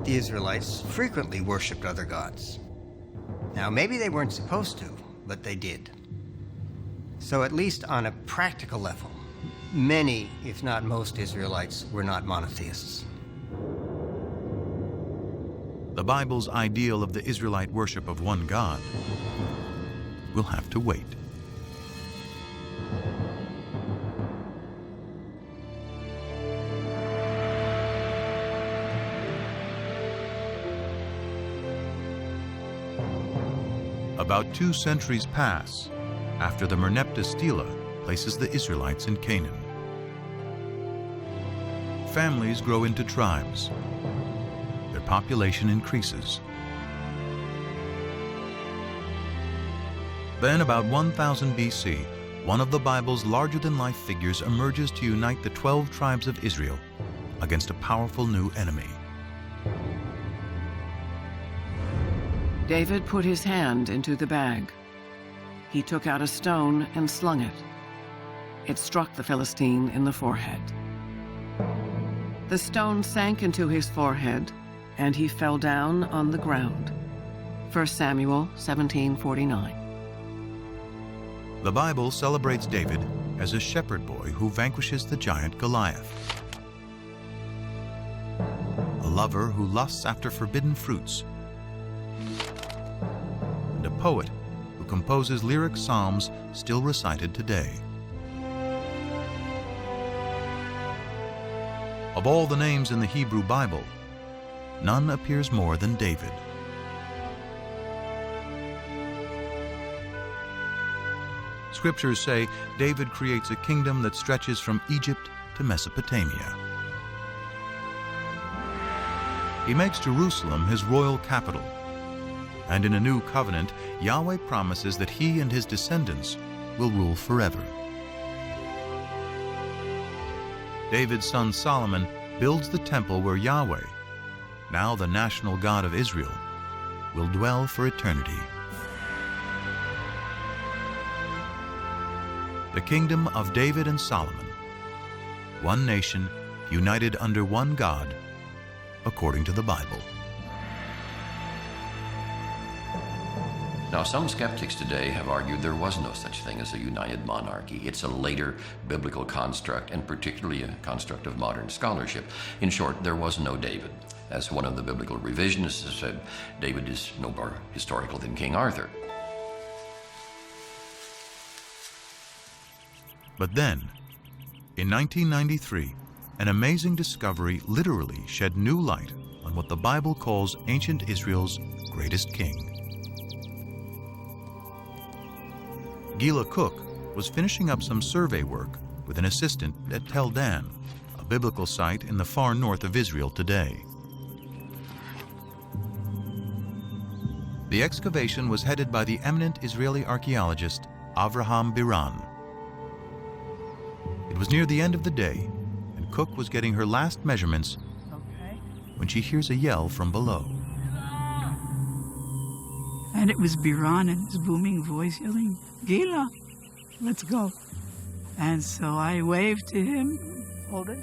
Speaker 17: The Israelites frequently worshipped other gods. Now, maybe they weren't supposed to, but they did. So at least on a practical level, many, if not most, Israelites were not monotheists.
Speaker 1: The Bible's ideal of the Israelite worship of one God will have to wait. About 2 centuries pass after the Merneptah Stela places the Israelites in Canaan. Families grow into tribes. Their population increases. Then, about 1000 BC, one of the Bible's larger-than-life figures emerges to unite the 12 tribes of Israel against a powerful new enemy.
Speaker 15: David put his hand into the bag. He took out a stone and slung it. It struck the Philistine in the forehead. The stone sank into his forehead, and he fell down on the ground. 1 Samuel 17:49.
Speaker 1: The Bible celebrates David as a shepherd boy who vanquishes the giant Goliath. A lover who lusts after forbidden fruits. And a poet who composes lyric psalms still recited today. Of all the names in the Hebrew Bible, none appears more than David. Scriptures say David creates a kingdom that stretches from Egypt to Mesopotamia. He makes Jerusalem his royal capital. And in a new covenant, Yahweh promises that he and his descendants will rule forever. David's son Solomon builds the temple where Yahweh, now the national God of Israel, will dwell for eternity. The kingdom of David and Solomon, one nation united under one God, according to the Bible.
Speaker 2: Now, some skeptics today have argued there was no such thing as a united monarchy. It's a later biblical construct, and particularly a construct of modern scholarship. In short, there was no David. As one of the biblical revisionists has said, David is no more historical than King Arthur.
Speaker 1: But then, in 1993, an amazing discovery literally shed new light on what the Bible calls ancient Israel's greatest king. Gila Cook was finishing up some survey work with an assistant at Tel Dan, a biblical site in the far north of Israel today. The excavation was headed by the eminent Israeli archaeologist Avraham Biran. It was near the end of the day, and Cook was getting her last measurements when she hears a yell from below.
Speaker 10: And it was Biran in his booming voice yelling, "Gila, let's go." And so I waved to him, hold it,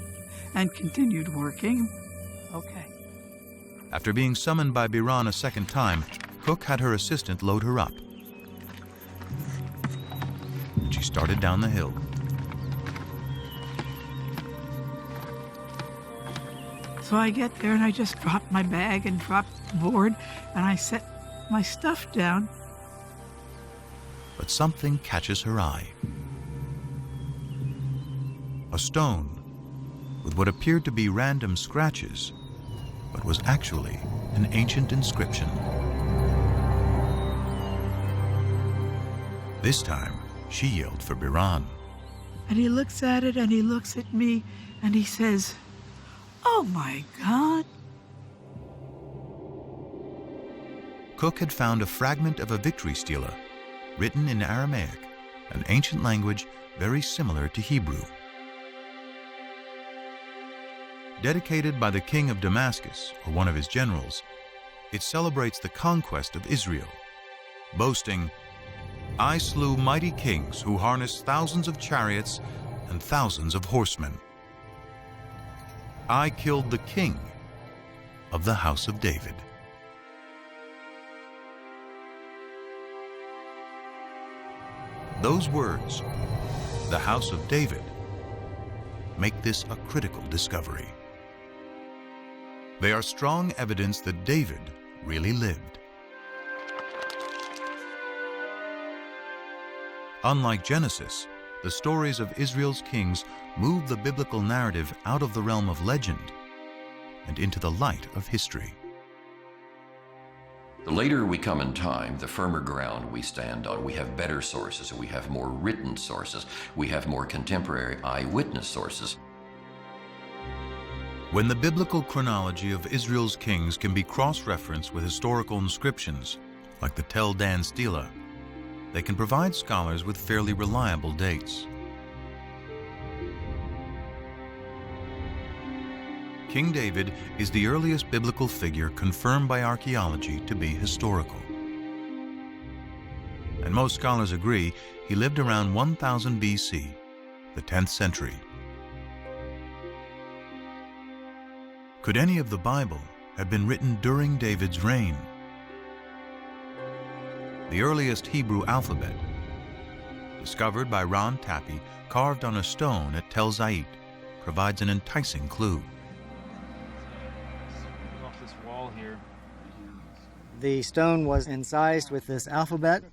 Speaker 10: and continued working. Okay.
Speaker 1: After being summoned by Biran a second time, Cook had her assistant load her up. And she started down the hill.
Speaker 10: So I get there and I just dropped my bag and dropped the board and I set my stuff down.
Speaker 1: But something catches her eye. A stone with what appeared to be random scratches, but was actually an ancient inscription. This time, she yelled for Biran.
Speaker 10: And he looks at it and he looks at me and he says, "Oh my God."
Speaker 1: Cook had found a fragment of a victory stela, written in Aramaic, an ancient language very similar to Hebrew. Dedicated by the king of Damascus, or one of his generals, it celebrates the conquest of Israel, boasting, "I slew mighty kings who harnessed thousands of chariots and thousands of horsemen. I killed the king of the house of David." Those words, "the house of David," make this a critical discovery. They are strong evidence that David really lived. Unlike Genesis, the stories of Israel's kings move the biblical narrative out of the realm of legend and into the light of history.
Speaker 2: The later we come in time, the firmer ground we stand on. We have better sources, we have more written sources, we have more contemporary eyewitness sources.
Speaker 1: When the biblical chronology of Israel's kings can be cross-referenced with historical inscriptions, like the Tel Dan Stela, they can provide scholars with fairly reliable dates. King David is the earliest biblical figure confirmed by archaeology to be historical. And most scholars agree he lived around 1000 BC, the 10th century. Could any of the Bible have been written during David's reign? The earliest Hebrew alphabet, discovered by Ron Tappy, carved on a stone at Tel Zait, provides an enticing clue.
Speaker 20: Off this wall here.
Speaker 8: The stone was incised with this alphabet.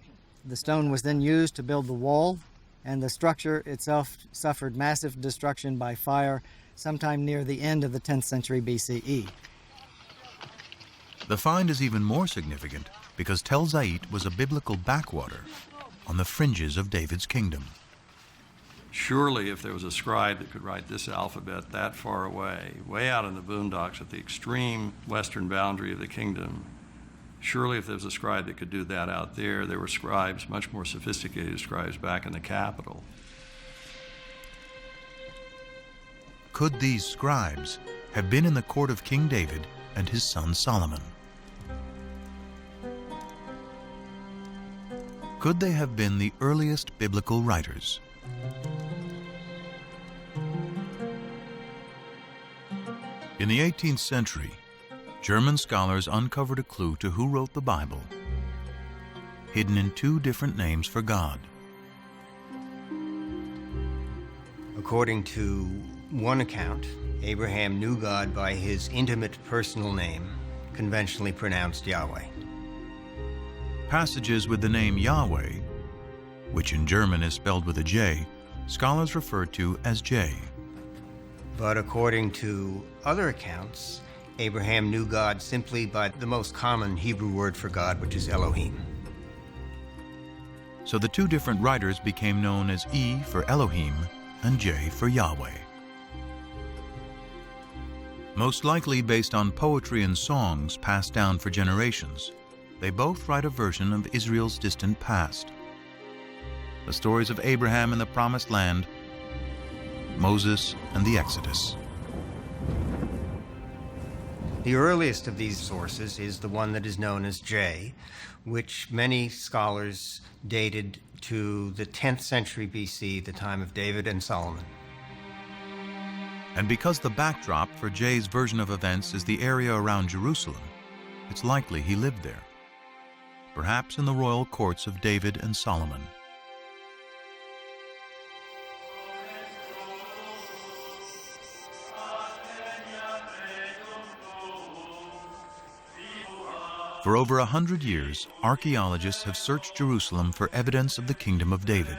Speaker 8: The stone was then used to build the wall, and the structure itself suffered massive destruction by fire sometime near the end of the 10th century BCE.
Speaker 1: The find is even more significant because Tel Zait was a biblical backwater on the fringes of David's kingdom.
Speaker 9: Surely if there was a scribe that could write this alphabet that far away, way out in the boondocks at the extreme western boundary of the kingdom, surely if there was a scribe that could do that out there, there were scribes, much more sophisticated scribes back in the capital.
Speaker 1: Could these scribes have been in the court of King David and his son Solomon? Could they have been the earliest biblical writers? In the 18th century, German scholars uncovered a clue to who wrote the Bible, hidden in two different names for God.
Speaker 17: According to one account, Abraham knew God by his intimate personal name, conventionally pronounced Yahweh.
Speaker 1: Passages with the name Yahweh, which in German is spelled with a J, scholars refer to as J.
Speaker 17: But according to other accounts, Abraham knew God simply by the most common Hebrew word for God, which is Elohim.
Speaker 1: So the two different writers became known as E for Elohim and J for Yahweh. Most likely based on poetry and songs passed down for generations, they both write a version of Israel's distant past. The stories of Abraham in the Promised Land, Moses and the Exodus.
Speaker 17: The earliest of these sources is the one that is known as J, which many scholars dated to the 10th century BC, the time of David and Solomon.
Speaker 1: And because the backdrop for Jay's version of events is the area around Jerusalem, it's likely he lived there, perhaps in the royal courts of David and Solomon. For over 100 years, archaeologists have searched Jerusalem for evidence of the Kingdom of David.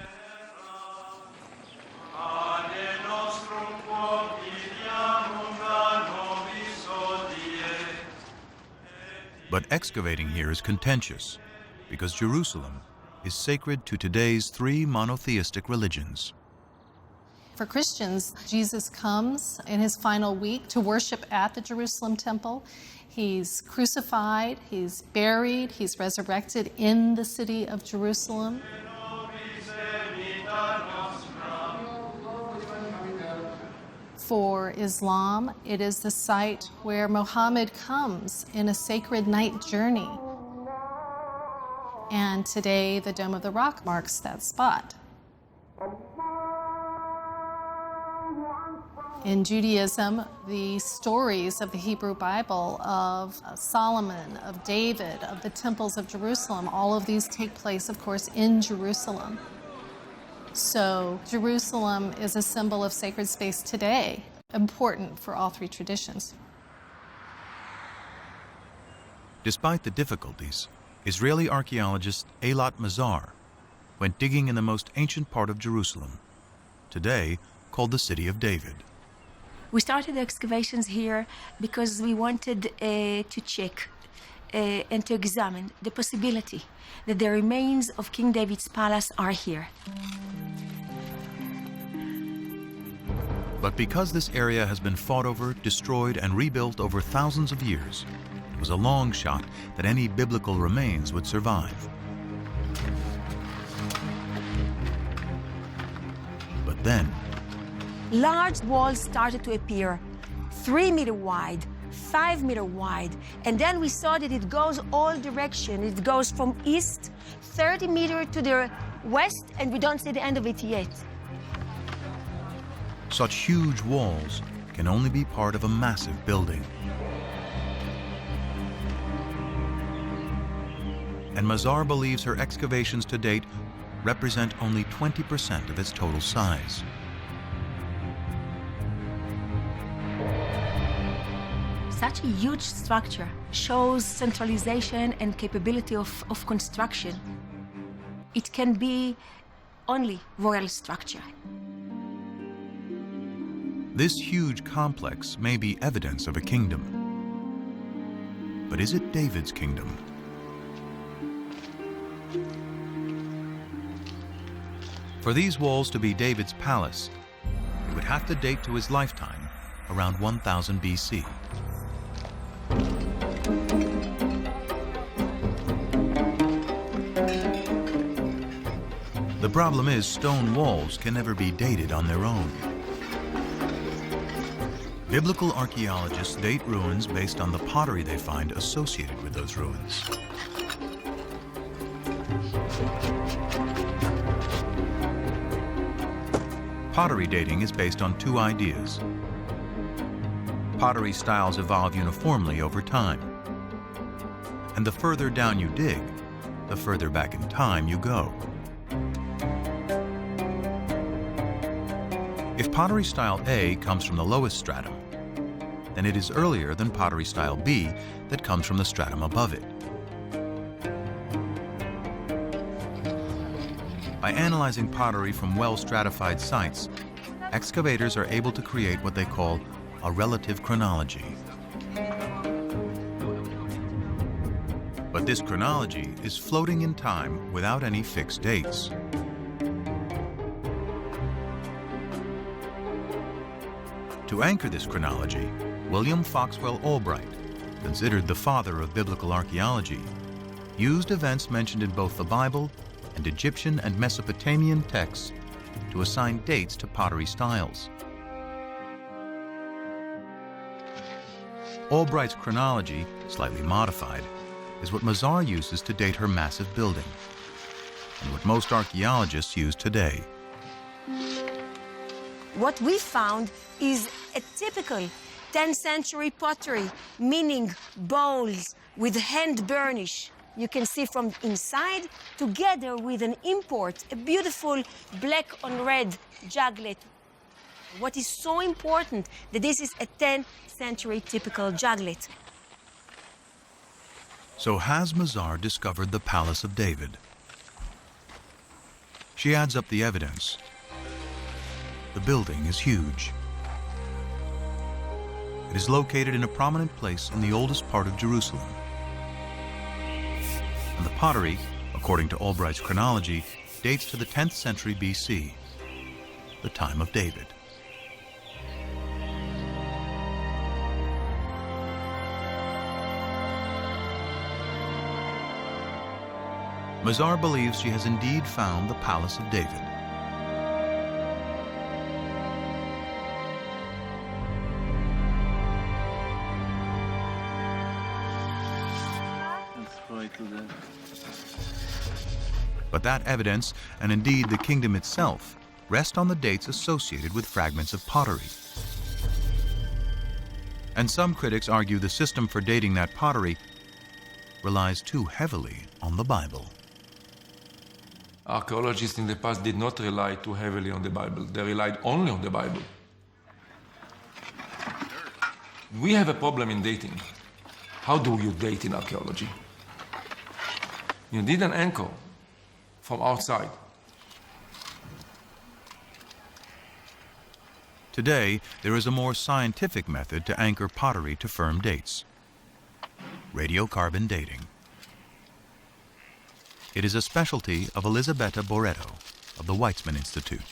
Speaker 1: But excavating here is contentious because Jerusalem is sacred to today's three monotheistic religions.
Speaker 3: For Christians, Jesus comes in his final week to worship at the Jerusalem temple. He's crucified, he's buried, he's resurrected in the city of Jerusalem. For Islam, it is the site where Muhammad comes in a sacred night journey. And today, the Dome of the Rock marks that spot. In Judaism, the stories of the Hebrew Bible of Solomon, of David, of the temples of Jerusalem, all of these take place, of course, in Jerusalem. So Jerusalem is a symbol of sacred space today, important for all three traditions.
Speaker 1: Despite the difficulties, Israeli archaeologist Eilat Mazar went digging in the most ancient part of Jerusalem, today called the City of David.
Speaker 12: We started the excavations here because we wanted to check and to examine the possibility that the remains of King David's palace are here.
Speaker 1: But because this area has been fought over, destroyed, and rebuilt over thousands of years, it was a long shot that any biblical remains would survive. But then,
Speaker 12: large walls started to appear, 3 meter wide, 5 meter wide, and then we saw that it goes all direction. It goes from east, 30 meters to the west, and we don't see the end of it yet.
Speaker 1: such huge walls can only be part of a massive building. And Mazar believes her excavations to date represent only 20% of its total size.
Speaker 12: Such a huge structure shows centralization and capability of construction. It can be only royal structure.
Speaker 1: This huge complex may be evidence of a kingdom. But is it David's kingdom? For these walls to be David's palace, it would have to date to his lifetime, around 1000 BC. The problem is stone walls can never be dated on their own. Biblical archaeologists date ruins based on the pottery they find associated with those ruins. Pottery dating is based on two ideas. Pottery styles evolve uniformly over time. And the further down you dig, the further back in time you go. If pottery style A comes from the lowest stratum, then it is earlier than pottery style B that comes from the stratum above it. By analyzing pottery from well-stratified sites, excavators are able to create what they call a relative chronology. But this chronology is floating in time without any fixed dates. To anchor this chronology, William Foxwell Albright, considered the father of biblical archaeology, used events mentioned in both the Bible and Egyptian and Mesopotamian texts to assign dates to pottery styles. Albright's chronology, slightly modified, is what Mazar uses to date her massive building. and what most archaeologists use today.
Speaker 12: What we found is a typical 10th century pottery, meaning bowls with hand burnish. You can see from inside, together with an import, a beautiful black on red juglet. What is so important that this is a 10th century typical juglet.
Speaker 1: So has Mazar discovered the Palace of David? She adds up the evidence. The building is huge. It is located in a prominent place in the oldest part of Jerusalem. And the pottery, according to Albright's chronology, dates to the 10th century BC, the time of David. Mazar believes she has indeed found the Palace of David. But that evidence, and indeed the kingdom itself, rest on the dates associated with fragments of pottery. And some critics argue the system for dating that pottery relies too heavily on the Bible.
Speaker 4: Archaeologists in the past did not rely too heavily on the Bible. They relied only on the Bible. We have a problem in dating. How do you date in archaeology? You need an anchor from outside.
Speaker 1: Today, there is a more scientific method to anchor pottery to firm dates: radiocarbon dating. It is a specialty of Elisabetta Boretto of the Weizmann Institute.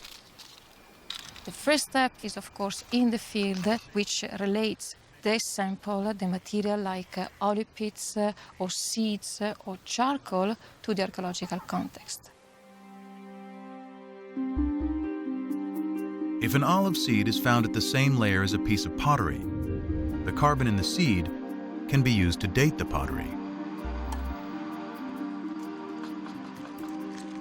Speaker 16: The first step is, of course, in the field, which relates the sample, the material like olive pits or seeds or charcoal to the archaeological context.
Speaker 1: If an olive seed is found at the same layer as a piece of pottery, the carbon in the seed can be used to date the pottery.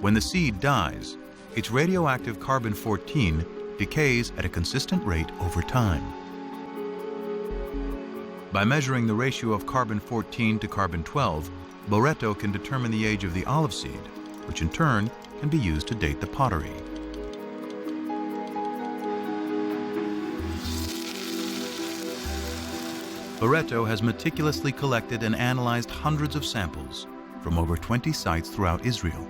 Speaker 1: When the seed dies, its radioactive carbon-14 decays at a consistent rate over time. By measuring the ratio of carbon-14 to carbon-12, Boretto can determine the age of the olive seed, which in turn can be used to date the pottery. Boretto has meticulously collected and analyzed hundreds of samples from over 20 sites throughout Israel.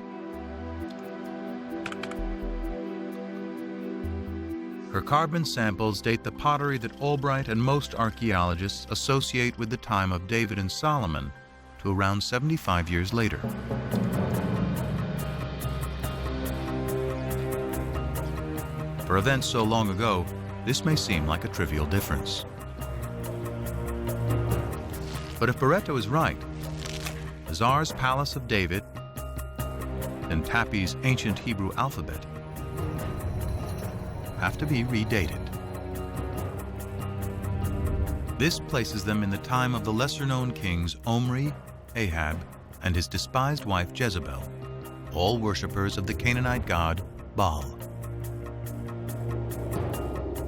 Speaker 1: Her carbon samples date the pottery that Albright and most archaeologists associate with the time of David and Solomon to around 75 years later. For events so long ago, this may seem like a trivial difference. But if Boretto is right, Mazar's Palace of David and Tappy's ancient Hebrew alphabet have to be redated. This places them in the time of the lesser-known kings Omri, Ahab, and his despised wife Jezebel, all worshippers of the Canaanite god Baal.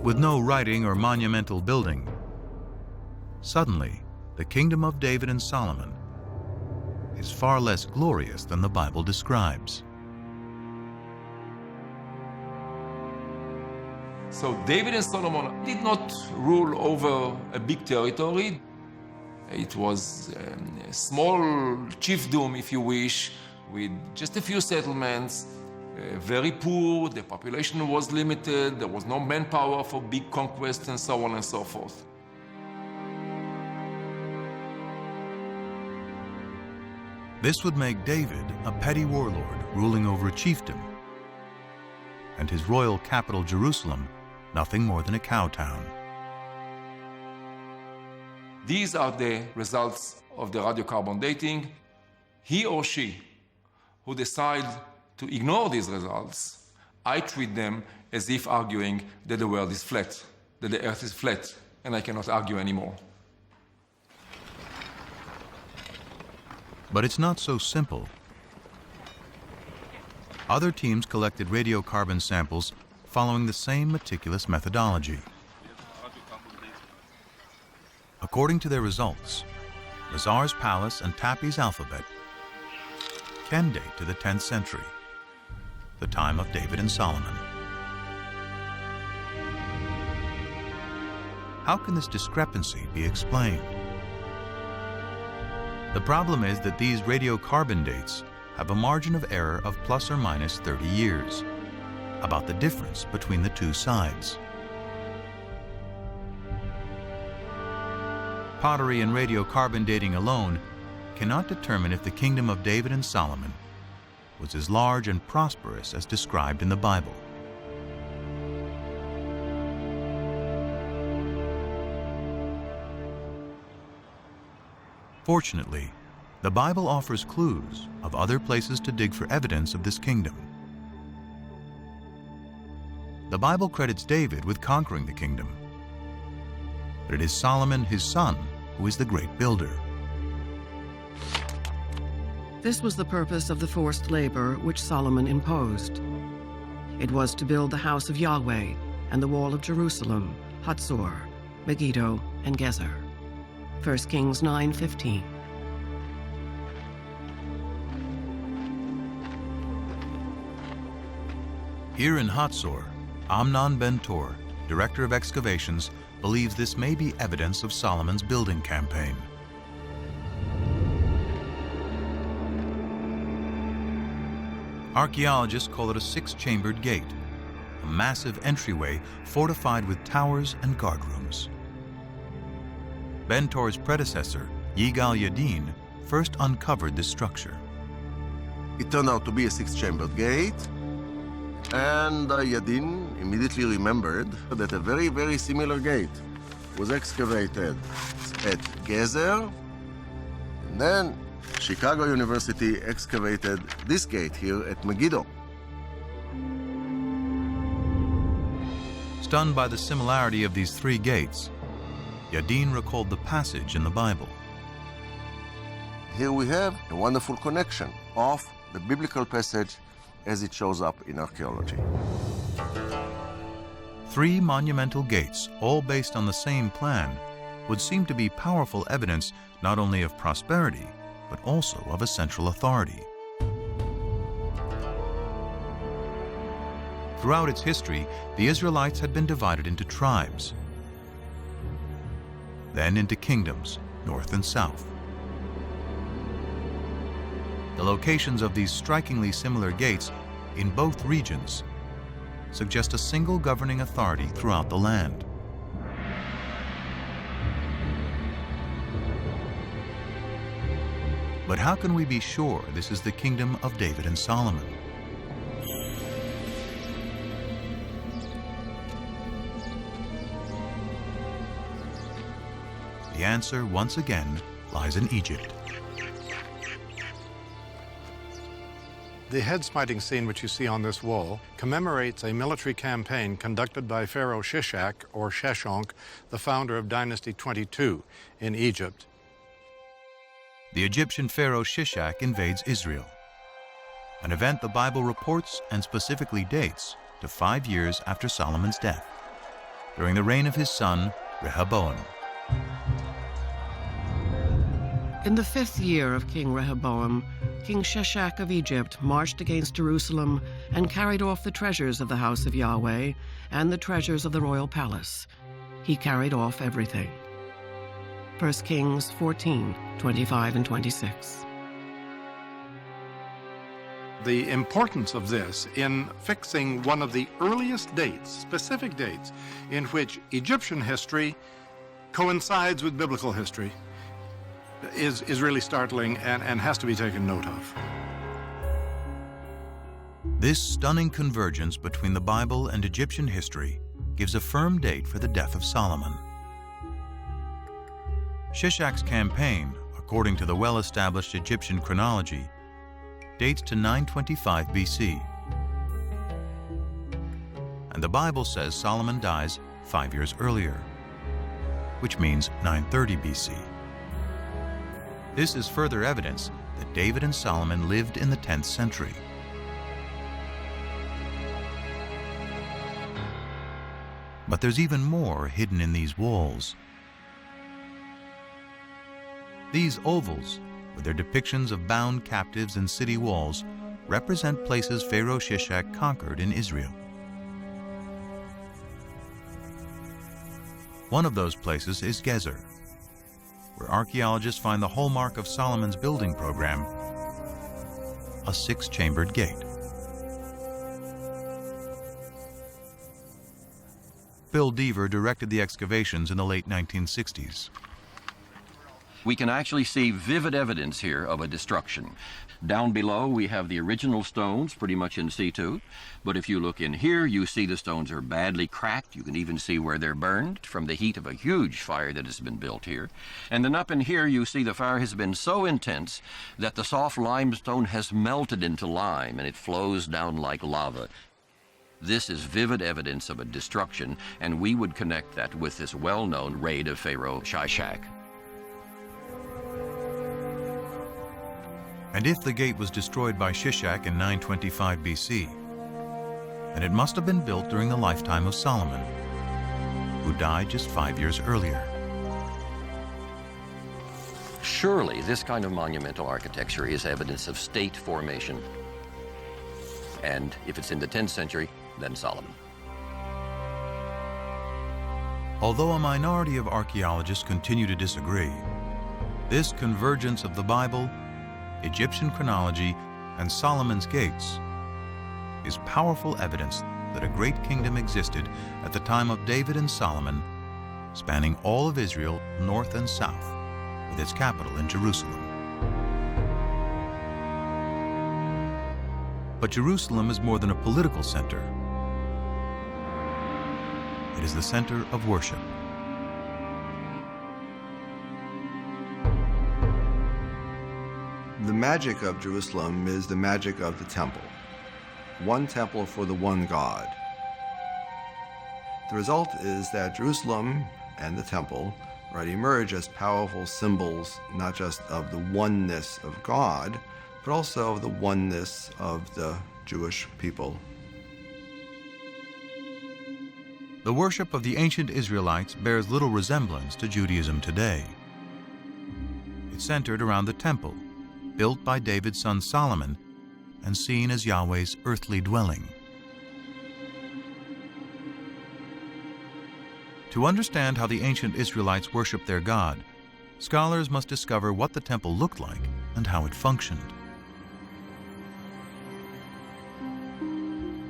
Speaker 1: With no writing or monumental building, suddenly the kingdom of David and Solomon is far less glorious than the Bible describes.
Speaker 4: So David and Solomon did not rule over a big territory. It was a small chiefdom, if you wish, with just a few settlements, very poor, the population was limited, there was no manpower for big conquests and so on and so forth.
Speaker 1: This would make David a petty warlord ruling over a chiefdom, and his royal capital Jerusalem nothing more than a cow town.
Speaker 4: These are the results of the radiocarbon dating. He or she who decide to ignore these results, I treat them as if arguing that the world is flat, that the earth is flat, and I cannot argue anymore.
Speaker 1: But it's not so simple. Other teams collected radiocarbon samples following the same meticulous methodology. According to their results, Mazar's palace and Tapi's alphabet can date to the 10th century, the time of David and Solomon. How can this discrepancy be explained? The problem is that these radiocarbon dates have a margin of error of plus or minus 30 years, about the difference between the two sides. Pottery and radiocarbon dating alone cannot determine if the kingdom of David and Solomon was as large and prosperous as described in the Bible. Fortunately, the Bible offers clues of other places to dig for evidence of this kingdom. The Bible credits David with conquering the kingdom, but it is Solomon, his son, who is the great builder.
Speaker 15: This was the purpose of the forced labor which Solomon imposed. It was to build the house of Yahweh and the wall of Jerusalem, Hatzor, Megiddo, and Gezer. 1 Kings 9:15.
Speaker 1: Here in Hatzor, Amnon Ben-Tor, director of excavations, believes this may be evidence of Solomon's building campaign. Archaeologists call it a six-chambered gate, a massive entryway fortified with towers and guardrooms. Ben-Tor's predecessor, Yigal Yadin, first uncovered this structure.
Speaker 6: It turned out to be a six-chambered gate, and Yadin immediately remembered that a very, very similar gate was excavated at Gezer, and then Chicago University excavated this gate here at Megiddo.
Speaker 1: Stunned by the similarity of these three gates, Yadin recalled the passage in the Bible.
Speaker 6: Here we have a wonderful connection of the biblical passage as it shows up in archaeology.
Speaker 1: Three monumental gates, all based on the same plan, would seem to be powerful evidence not only of prosperity, but also of a central authority. Throughout its history, the Israelites had been divided into tribes, then into kingdoms, north and south. The locations of these strikingly similar gates in both regions suggest a single governing authority throughout the land. But how can we be sure this is the kingdom of David and Solomon? The answer, once again, lies in Egypt.
Speaker 13: The head-smiting scene which you see on this wall commemorates a military campaign conducted by Pharaoh Shishak, or Sheshonq, the founder of Dynasty 22 in Egypt.
Speaker 1: The Egyptian pharaoh Shishak invades Israel, an event the Bible reports and specifically dates to 5 years after Solomon's death, during the reign of his son Rehoboam.
Speaker 15: In the 5th year of King Rehoboam, King Shishak of Egypt marched against Jerusalem and carried off the treasures of the house of Yahweh and the treasures of the royal palace. He carried off everything. 1 Kings 14:25 and 26.
Speaker 13: The importance of this in fixing one of the earliest dates, specific dates, in which Egyptian history coincides with biblical history is really startling and has to be taken note of.
Speaker 1: This stunning convergence between the Bible and Egyptian history gives a firm date for the death of Solomon. Shishak's campaign, according to the well-established Egyptian chronology, dates to 925 BC. And the Bible says Solomon dies 5 years earlier, which means 930 BC. This is further evidence that David and Solomon lived in the 10th century. But there's even more hidden in these walls. These ovals, with their depictions of bound captives and city walls, represent places Pharaoh Shishak conquered in Israel. One of those places is Gezer, where archaeologists find the hallmark of Solomon's building program, a six-chambered gate. Phil Deaver directed the excavations in the late 1960s.
Speaker 2: We can actually see vivid evidence here of a destruction. Down below, we have the original stones pretty much in situ, but if you look in here, you see the stones are badly cracked. You can even see where they're burned from the heat of a huge fire that has been built here. And then up in here, you see the fire has been so intense that the soft limestone has melted into lime, and it flows down like lava. This is vivid evidence of a destruction, and we would connect that with this well-known raid of Pharaoh Shishak.
Speaker 1: And if the gate was destroyed by Shishak in 925 BC, then it must have been built during the lifetime of Solomon, who died just 5 years earlier.
Speaker 2: Surely this kind of monumental architecture is evidence of state formation. And if it's in the 10th century, then Solomon.
Speaker 1: Although a minority of archaeologists continue to disagree, this convergence of the Bible, Egyptian chronology, and Solomon's gates is powerful evidence that a great kingdom existed at the time of David and Solomon, spanning all of Israel, north and south, with its capital in Jerusalem. But Jerusalem is more than a political center. It is the center of worship.
Speaker 18: The magic of Jerusalem is the magic of the temple. One temple for the one God. The result is that Jerusalem and the temple emerge as powerful symbols not just of the oneness of God, but also of the oneness of the Jewish people.
Speaker 1: The worship of the ancient Israelites bears little resemblance to Judaism today. It centered around the temple, built by David's son Solomon, and seen as Yahweh's earthly dwelling. To understand how the ancient Israelites worshiped their God, scholars must discover what the temple looked like and how it functioned.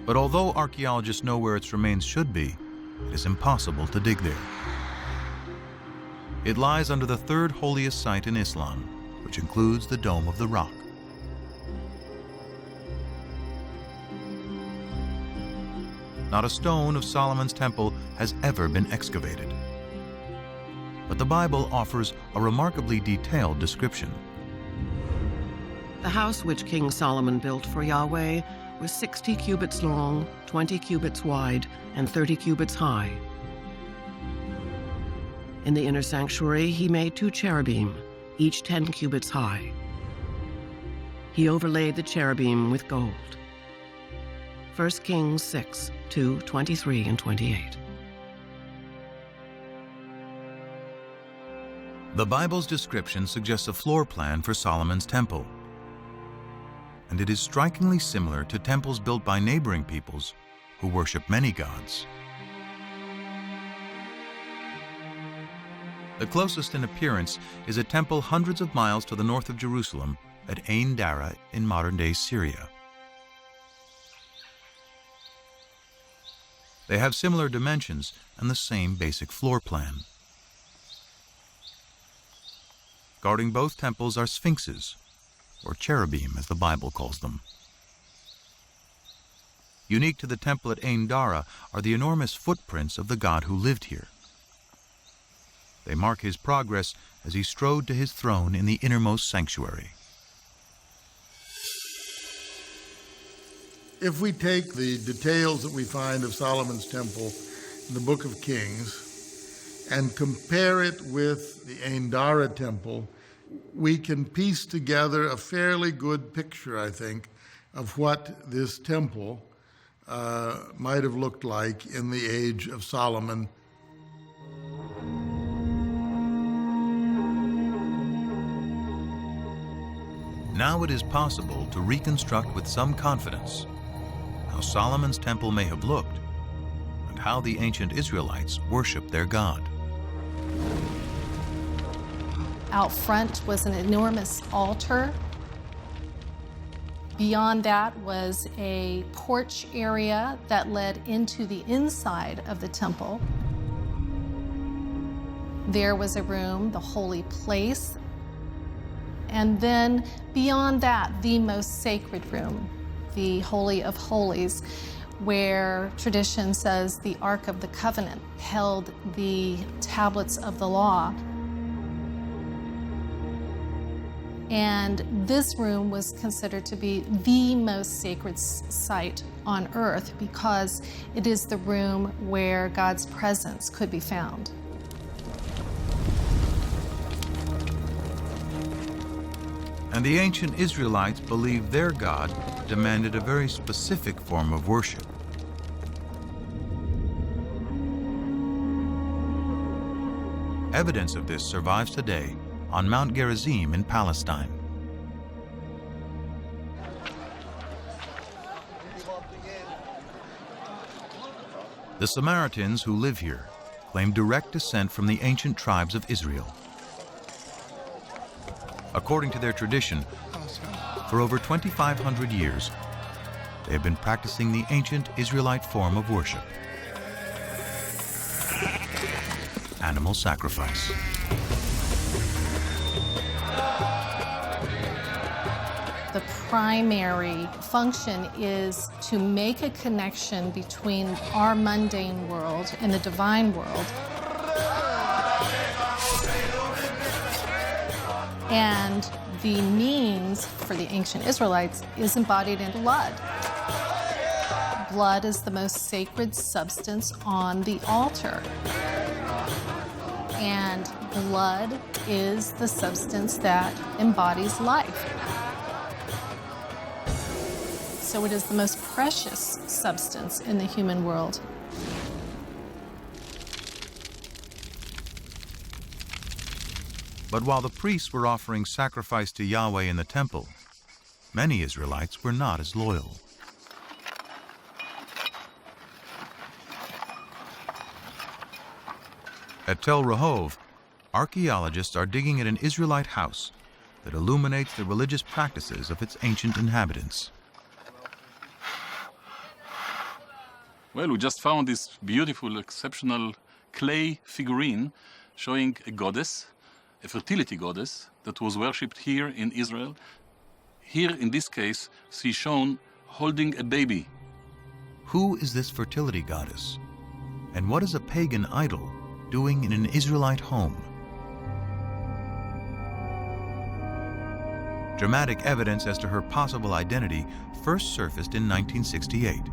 Speaker 1: But although archaeologists know where its remains should be, it is impossible to dig there. It lies under the third holiest site in Islam, which includes the Dome of the Rock. Not a stone of Solomon's temple has ever been excavated. But the Bible offers a remarkably detailed description.
Speaker 15: The house which King Solomon built for Yahweh was 60 cubits long, 20 cubits wide, and 30 cubits high. In the inner sanctuary, he made 2 cherubim, each 10 cubits high. He overlaid the cherubim with gold. 1 Kings 6, 2, 23 and 28.
Speaker 1: The Bible's description suggests a floor plan for Solomon's temple, and it is strikingly similar to temples built by neighboring peoples who worship many gods. The closest in appearance is a temple hundreds of miles to the north of Jerusalem at Ain Dara in modern-day Syria. They have similar dimensions and the same basic floor plan. Guarding both temples are sphinxes, or cherubim as the Bible calls them. Unique to the temple at Ain Dara are the enormous footprints of the God who lived here. They mark his progress as he strode to his throne in the innermost sanctuary.
Speaker 19: If we take the details that we find of Solomon's temple in the Book of Kings and compare it with the Ain Dara temple, we can piece together a fairly good picture, I think, of what this temple might have looked like in the age of Solomon.
Speaker 1: Now it is possible to reconstruct with some confidence how Solomon's temple may have looked and how the ancient Israelites worshiped their God.
Speaker 3: Out front was an enormous altar. Beyond that was a porch area that led into the inside of the temple. There was a room, the holy place. And then beyond that, the most sacred room, the Holy of Holies, where tradition says the Ark of the Covenant held the tablets of the law. And this room was considered to be the most sacred site on earth because it is the room where God's presence could be found.
Speaker 1: And the ancient Israelites believed their God demanded a very specific form of worship. Evidence of this survives today on Mount Gerizim in Palestine. The Samaritans who live here claim direct descent from the ancient tribes of Israel. According to their tradition, for over 2,500 years, they have been practicing the ancient Israelite form of worship: animal sacrifice.
Speaker 3: The primary function is to make a connection between our mundane world and the divine world. And the means for the ancient Israelites is embodied in blood. Blood is the most sacred substance on the altar. And blood is the substance that embodies life. So it is the most precious substance in the human world.
Speaker 1: But while the priests were offering sacrifice to Yahweh in the temple, many Israelites were not as loyal. At Tel Rehov, archaeologists are digging at an Israelite house that illuminates the religious practices of its ancient inhabitants.
Speaker 21: Well, we just found this beautiful, exceptional clay figurine showing a goddess, a fertility goddess that was worshipped here in Israel. Here, in this case, she's shown holding a baby.
Speaker 1: Who is this fertility goddess? And what is a pagan idol doing in an Israelite home? Dramatic evidence as to her possible identity first surfaced in 1968.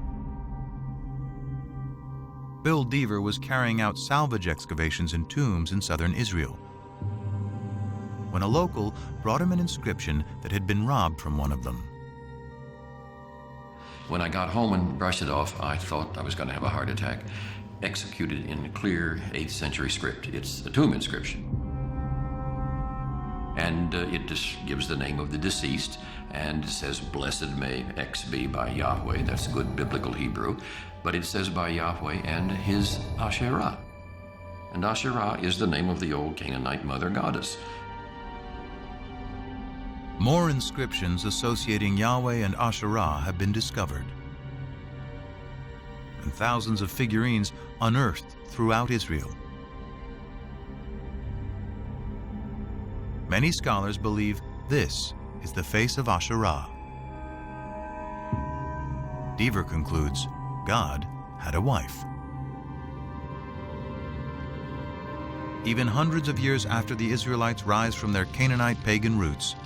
Speaker 1: Bill Deaver was carrying out salvage excavations in tombs in southern Israel when a local brought him an inscription that had been robbed from one of them.
Speaker 2: When I got home and brushed it off, I thought I was going to have a heart attack. Executed in clear 8th century script. It's a tomb inscription. And it just gives the name of the deceased, and it says, "Blessed may X be by Yahweh." That's good biblical Hebrew. But it says by Yahweh and his Asherah. And Asherah is the name of the old Canaanite mother goddess.
Speaker 1: More inscriptions associating Yahweh and Asherah have been discovered, and thousands of figurines unearthed throughout Israel. Many scholars believe this is the face of Asherah. Deaver concludes God had a wife. Even hundreds of years after the Israelites rise from their Canaanite pagan roots,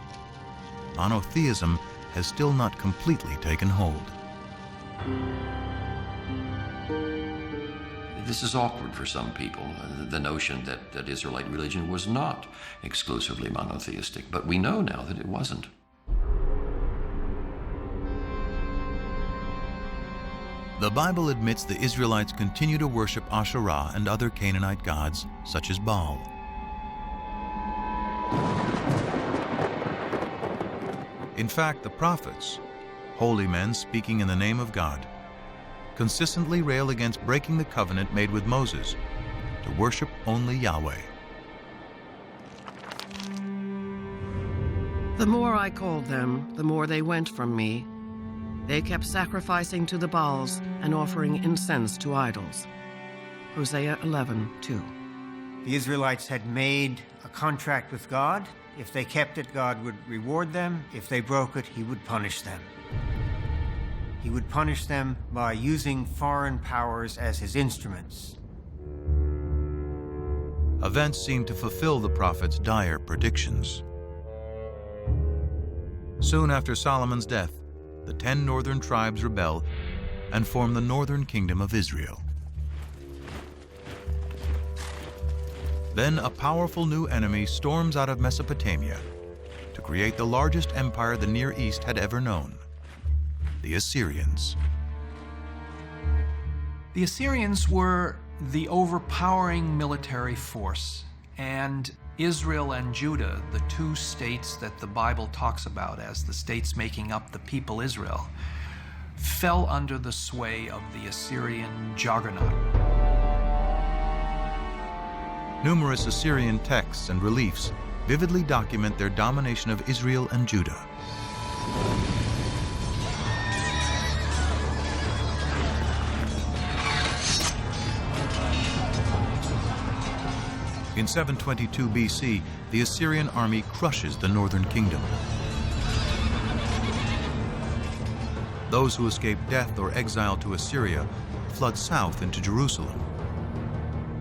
Speaker 1: monotheism has still not completely taken hold.
Speaker 2: This is awkward for some people, the notion that Israelite religion was not exclusively monotheistic, but we know now that it wasn't.
Speaker 1: The Bible admits the Israelites continue to worship Asherah and other Canaanite gods, such as Baal. In fact, the prophets, holy men speaking in the name of God, consistently rail against breaking the covenant made with Moses to worship only Yahweh.
Speaker 15: The more I called them, the more they went from me. They kept sacrificing to the Baals and offering incense to idols. Hosea 11:2.
Speaker 17: The Israelites had made a contract with God. If they kept it, God would reward them. If they broke it, he would punish them. He would punish them by using foreign powers as his instruments.
Speaker 1: Events seemed to fulfill the prophet's dire predictions. Soon after Solomon's death, the 10 northern tribes rebel and form the northern kingdom of Israel. Then a powerful new enemy storms out of Mesopotamia to create the largest empire the Near East had ever known, the Assyrians.
Speaker 14: The Assyrians were the overpowering military force, and Israel and Judah, the two states that the Bible talks about as the states making up the people Israel, fell under the sway of the Assyrian juggernaut.
Speaker 1: Numerous Assyrian texts and reliefs vividly document their domination of Israel and Judah. In 722 BC, the Assyrian army crushes the northern kingdom. Those who escape death or exile to Assyria flood south into Jerusalem,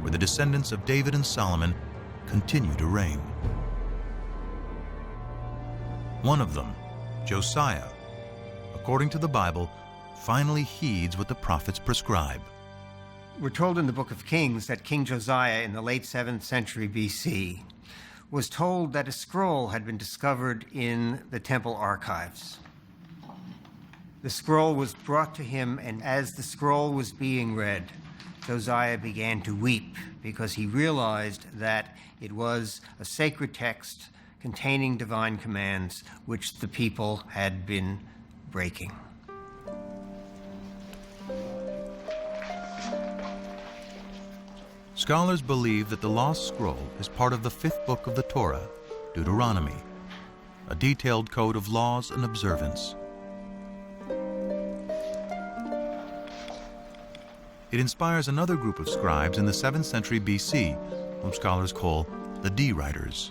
Speaker 1: where the descendants of David and Solomon continue to reign. One of them, Josiah, according to the Bible, finally heeds what the prophets prescribe.
Speaker 17: We're told in the book of Kings that King Josiah in the late 7th century BC was told that a scroll had been discovered in the temple archives. The scroll was brought to him, and as the scroll was being read, Josiah began to weep because he realized that it was a sacred text containing divine commands which the people had been breaking.
Speaker 1: Scholars believe that the lost scroll is part of the 5th book of the Torah, Deuteronomy, a detailed code of laws and observance. It inspires another group of scribes in the 7th century BC, whom scholars call the D-writers.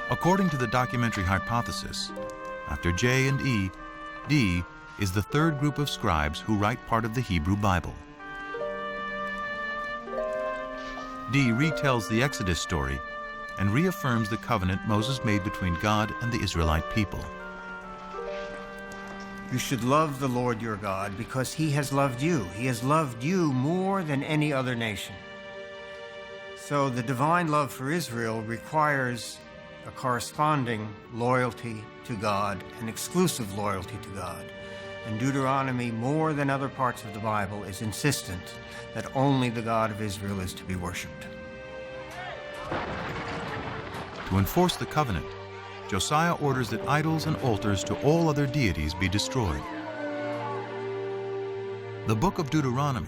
Speaker 1: According to the documentary hypothesis, after J and E, D is the third group of scribes who write part of the Hebrew Bible. D retells the Exodus story and reaffirms the covenant Moses made between God and the Israelite people.
Speaker 17: You should love the Lord your God because he has loved you. He has loved you more than any other nation. So the divine love for Israel requires a corresponding loyalty to God, an exclusive loyalty to God. And Deuteronomy, more than other parts of the Bible, is insistent that only the God of Israel is to be worshipped.
Speaker 1: To enforce the covenant, Josiah orders that idols and altars to all other deities be destroyed. The book of Deuteronomy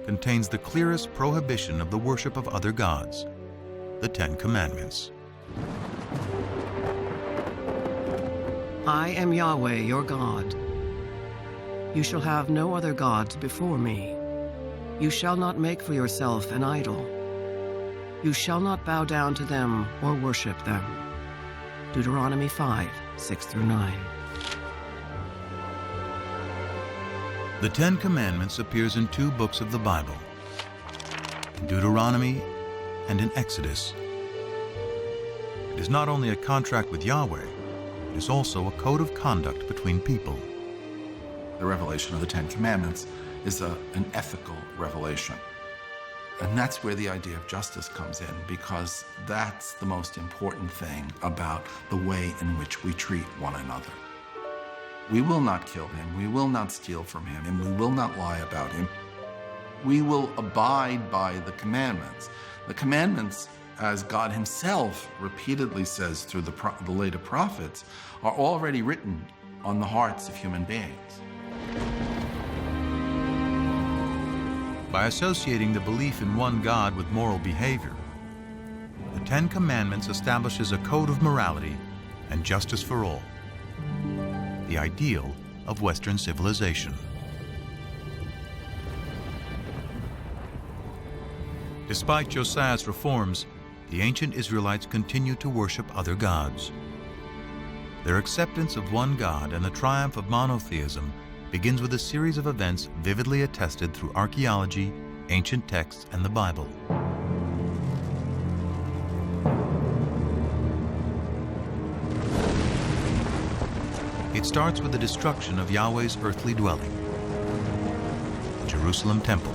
Speaker 1: contains the clearest prohibition of the worship of other gods, the 10 Commandments.
Speaker 15: I am Yahweh, your God. You shall have no other gods before me. You shall not make for yourself an idol. You shall not bow down to them or worship them. Deuteronomy 5, 6-9.
Speaker 1: The 10 Commandments appears in 2 books of the Bible, in Deuteronomy and in Exodus. It is not only a contract with Yahweh, it is also a code of conduct between people.
Speaker 5: The revelation of the 10 Commandments is an ethical revelation.
Speaker 18: And that's where the idea of justice comes in, because that's the most important thing about the way in which we treat one another. We will not kill him, we will not steal from him, and we will not lie about him. We will abide by the commandments. The commandments, as God himself repeatedly says through the later prophets, are already written on the hearts of human beings.
Speaker 1: By associating the belief in one God with moral behavior, the Ten Commandments establishes a code of morality and justice for all, the ideal of Western civilization. Despite Josiah's reforms, the ancient Israelites continued to worship other gods. Their acceptance of one God and the triumph of monotheism begins with a series of events vividly attested through archaeology, ancient texts, and the Bible. It starts with the destruction of Yahweh's earthly dwelling, the Jerusalem temple.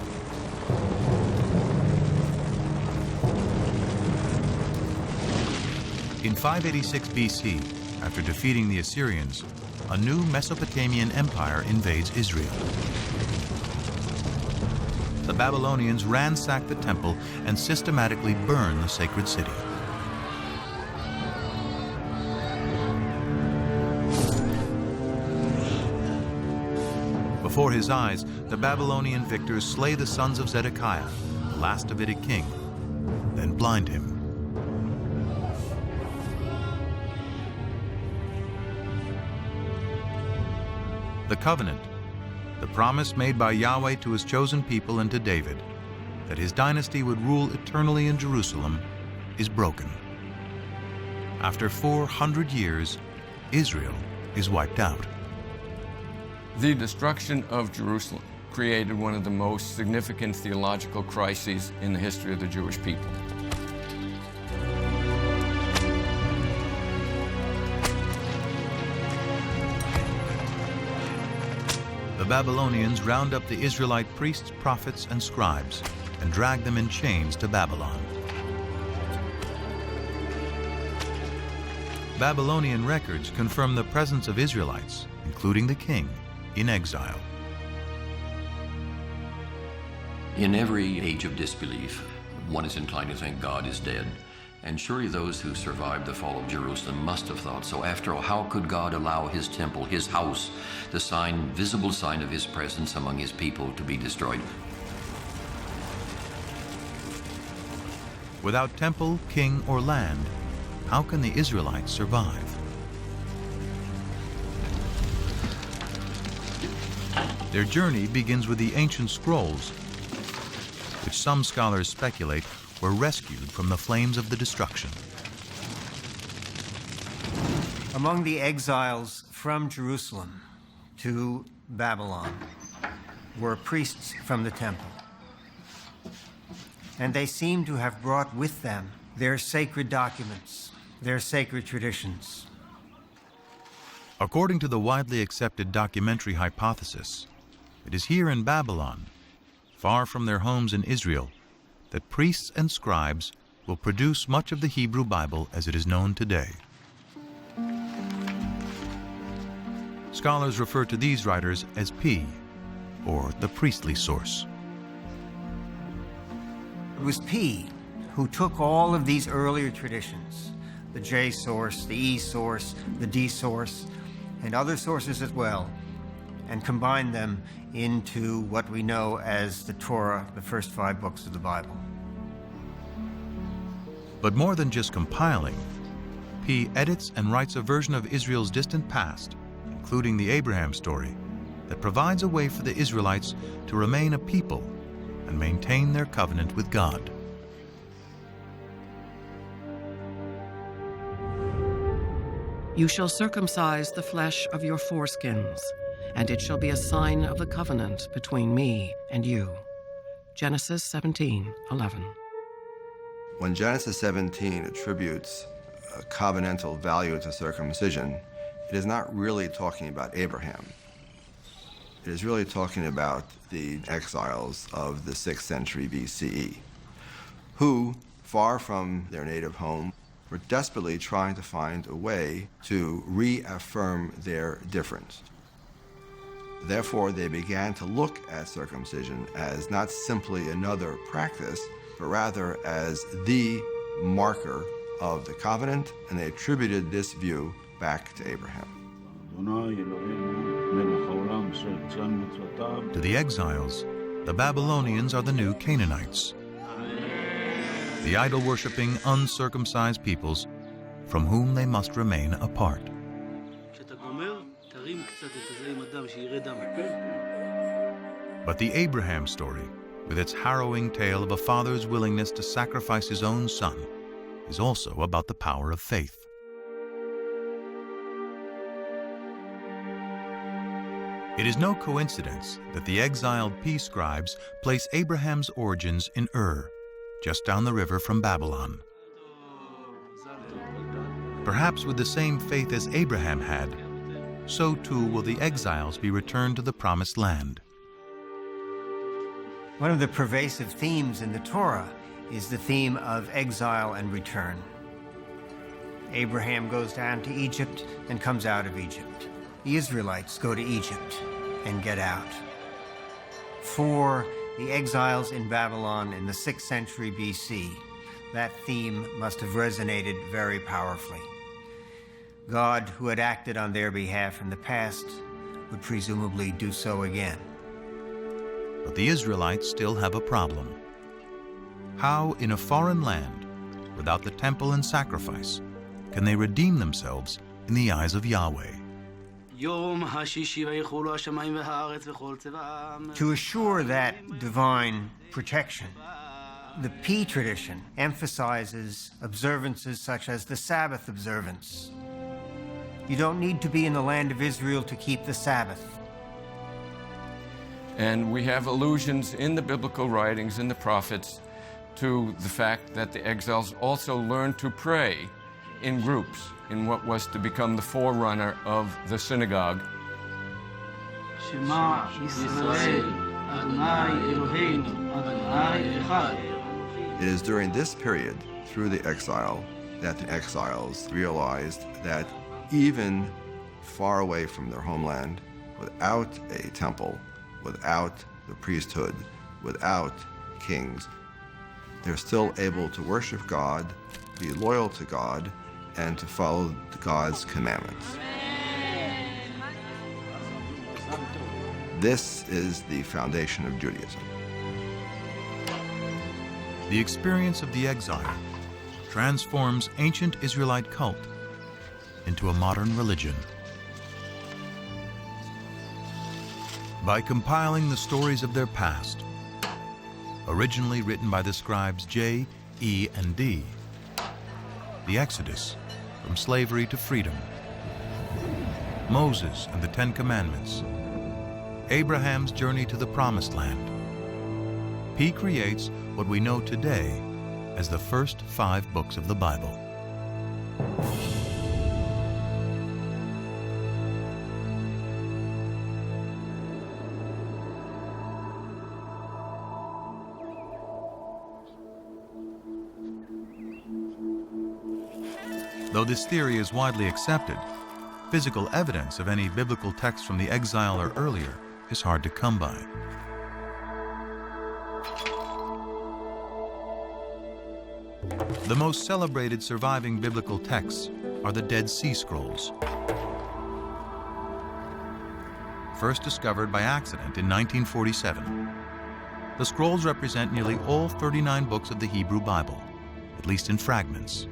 Speaker 1: In 586 BC, after defeating the Assyrians, a new Mesopotamian empire invades Israel. The Babylonians ransack the temple and systematically burn the sacred city. Before his eyes, the Babylonian victors slay the sons of Zedekiah, the last Davidic king, then blind him. The covenant, the promise made by Yahweh to his chosen people and to David, that his dynasty would rule eternally in Jerusalem, is broken. After 400 years, Israel is wiped out.
Speaker 5: The destruction of Jerusalem created one of the most significant theological crises in the history of the Jewish people.
Speaker 1: The Babylonians round up the Israelite priests, prophets, and scribes and drag them in chains to Babylon. Babylonian records confirm the presence of Israelites, including the king, in exile.
Speaker 2: In every age of disbelief, one is inclined to think God is dead. And surely those who survived the fall of Jerusalem must have thought so. After all, how could God allow his temple, his house, the visible sign of his presence among his people, to be destroyed?
Speaker 1: Without temple, king, or land, how can the Israelites survive? Their journey begins with the ancient scrolls, which some scholars speculate were rescued from the flames of the destruction.
Speaker 17: Among the exiles from Jerusalem to Babylon were priests from the temple. And they seem to have brought with them their sacred documents, their sacred traditions.
Speaker 1: According to the widely accepted documentary hypothesis, it is here in Babylon, far from their homes in Israel, that priests and scribes will produce much of the Hebrew Bible as it is known today. Scholars refer to these writers as P, or the priestly source.
Speaker 17: It was P who took all of these earlier traditions, the J source, the E source, the D source, and other sources as well, and combined them into what we know as the Torah, the first 5 books of the Bible.
Speaker 1: But more than just compiling, P edits and writes a version of Israel's distant past, including the Abraham story, that provides a way for the Israelites to remain a people and maintain their covenant with God.
Speaker 15: You shall circumcise the flesh of your foreskins, and it shall be a sign of the covenant between me and you. Genesis 17:11.
Speaker 18: When Genesis 17 attributes a covenantal value to circumcision, it is not really talking about Abraham. It is really talking about the exiles of the 6th century BCE. who, far from their native home, were desperately trying to find a way to reaffirm their difference. Therefore, they began to look at circumcision as not simply another practice, but rather as the marker of the covenant, and they attributed this view back to Abraham.
Speaker 1: To the exiles, the Babylonians are the new Canaanites, the idol-worshipping, uncircumcised peoples from whom they must remain apart. But the Abraham story, with its harrowing tale of a father's willingness to sacrifice his own son, is also about the power of faith. It is no coincidence that the exiled peace scribes place Abraham's origins in Ur, just down the river from Babylon. Perhaps with the same faith as Abraham had, so too will the exiles be returned to the promised land.
Speaker 17: One of the pervasive themes in the Torah is the theme of exile and return. Abraham goes down to Egypt and comes out of Egypt. The Israelites go to Egypt and get out. For the exiles in Babylon in the 6th century BC, that theme must have resonated very powerfully. God, who had acted on their behalf in the past, would presumably do so again.
Speaker 1: But the Israelites still have a problem. How, in a foreign land, without the temple and sacrifice, can they redeem themselves in the eyes of Yahweh?
Speaker 17: To assure that divine protection, the P tradition emphasizes observances such as the Sabbath observance. You don't need to be in the land of Israel to keep the Sabbath.
Speaker 5: And we have allusions in the biblical writings, in the prophets, to the fact that the exiles also learned to pray in groups in what was to become the forerunner of the synagogue.
Speaker 7: Shema Yisrael, Adonai Eloheinu, Adonai Echad.
Speaker 18: It is during this period, through the exile, that the exiles realized that even far away from their homeland, without a temple, without the priesthood, without kings, they're still able to worship God, be loyal to God, and to follow God's commandments. This is the foundation of Judaism.
Speaker 1: The experience of the exile transforms ancient Israelite cult into a modern religion. By compiling the stories of their past, originally written by the scribes J, E, and D, the Exodus from slavery to freedom, Moses and the Ten Commandments, Abraham's journey to the Promised Land, P creates what we know today as the first 5 books of the Bible. Though this theory is widely accepted, physical evidence of any biblical text from the exile or earlier is hard to come by. The most celebrated surviving biblical texts are the Dead Sea Scrolls. First discovered by accident in 1947, the scrolls represent nearly all 39 books of the Hebrew Bible, at least in fragments.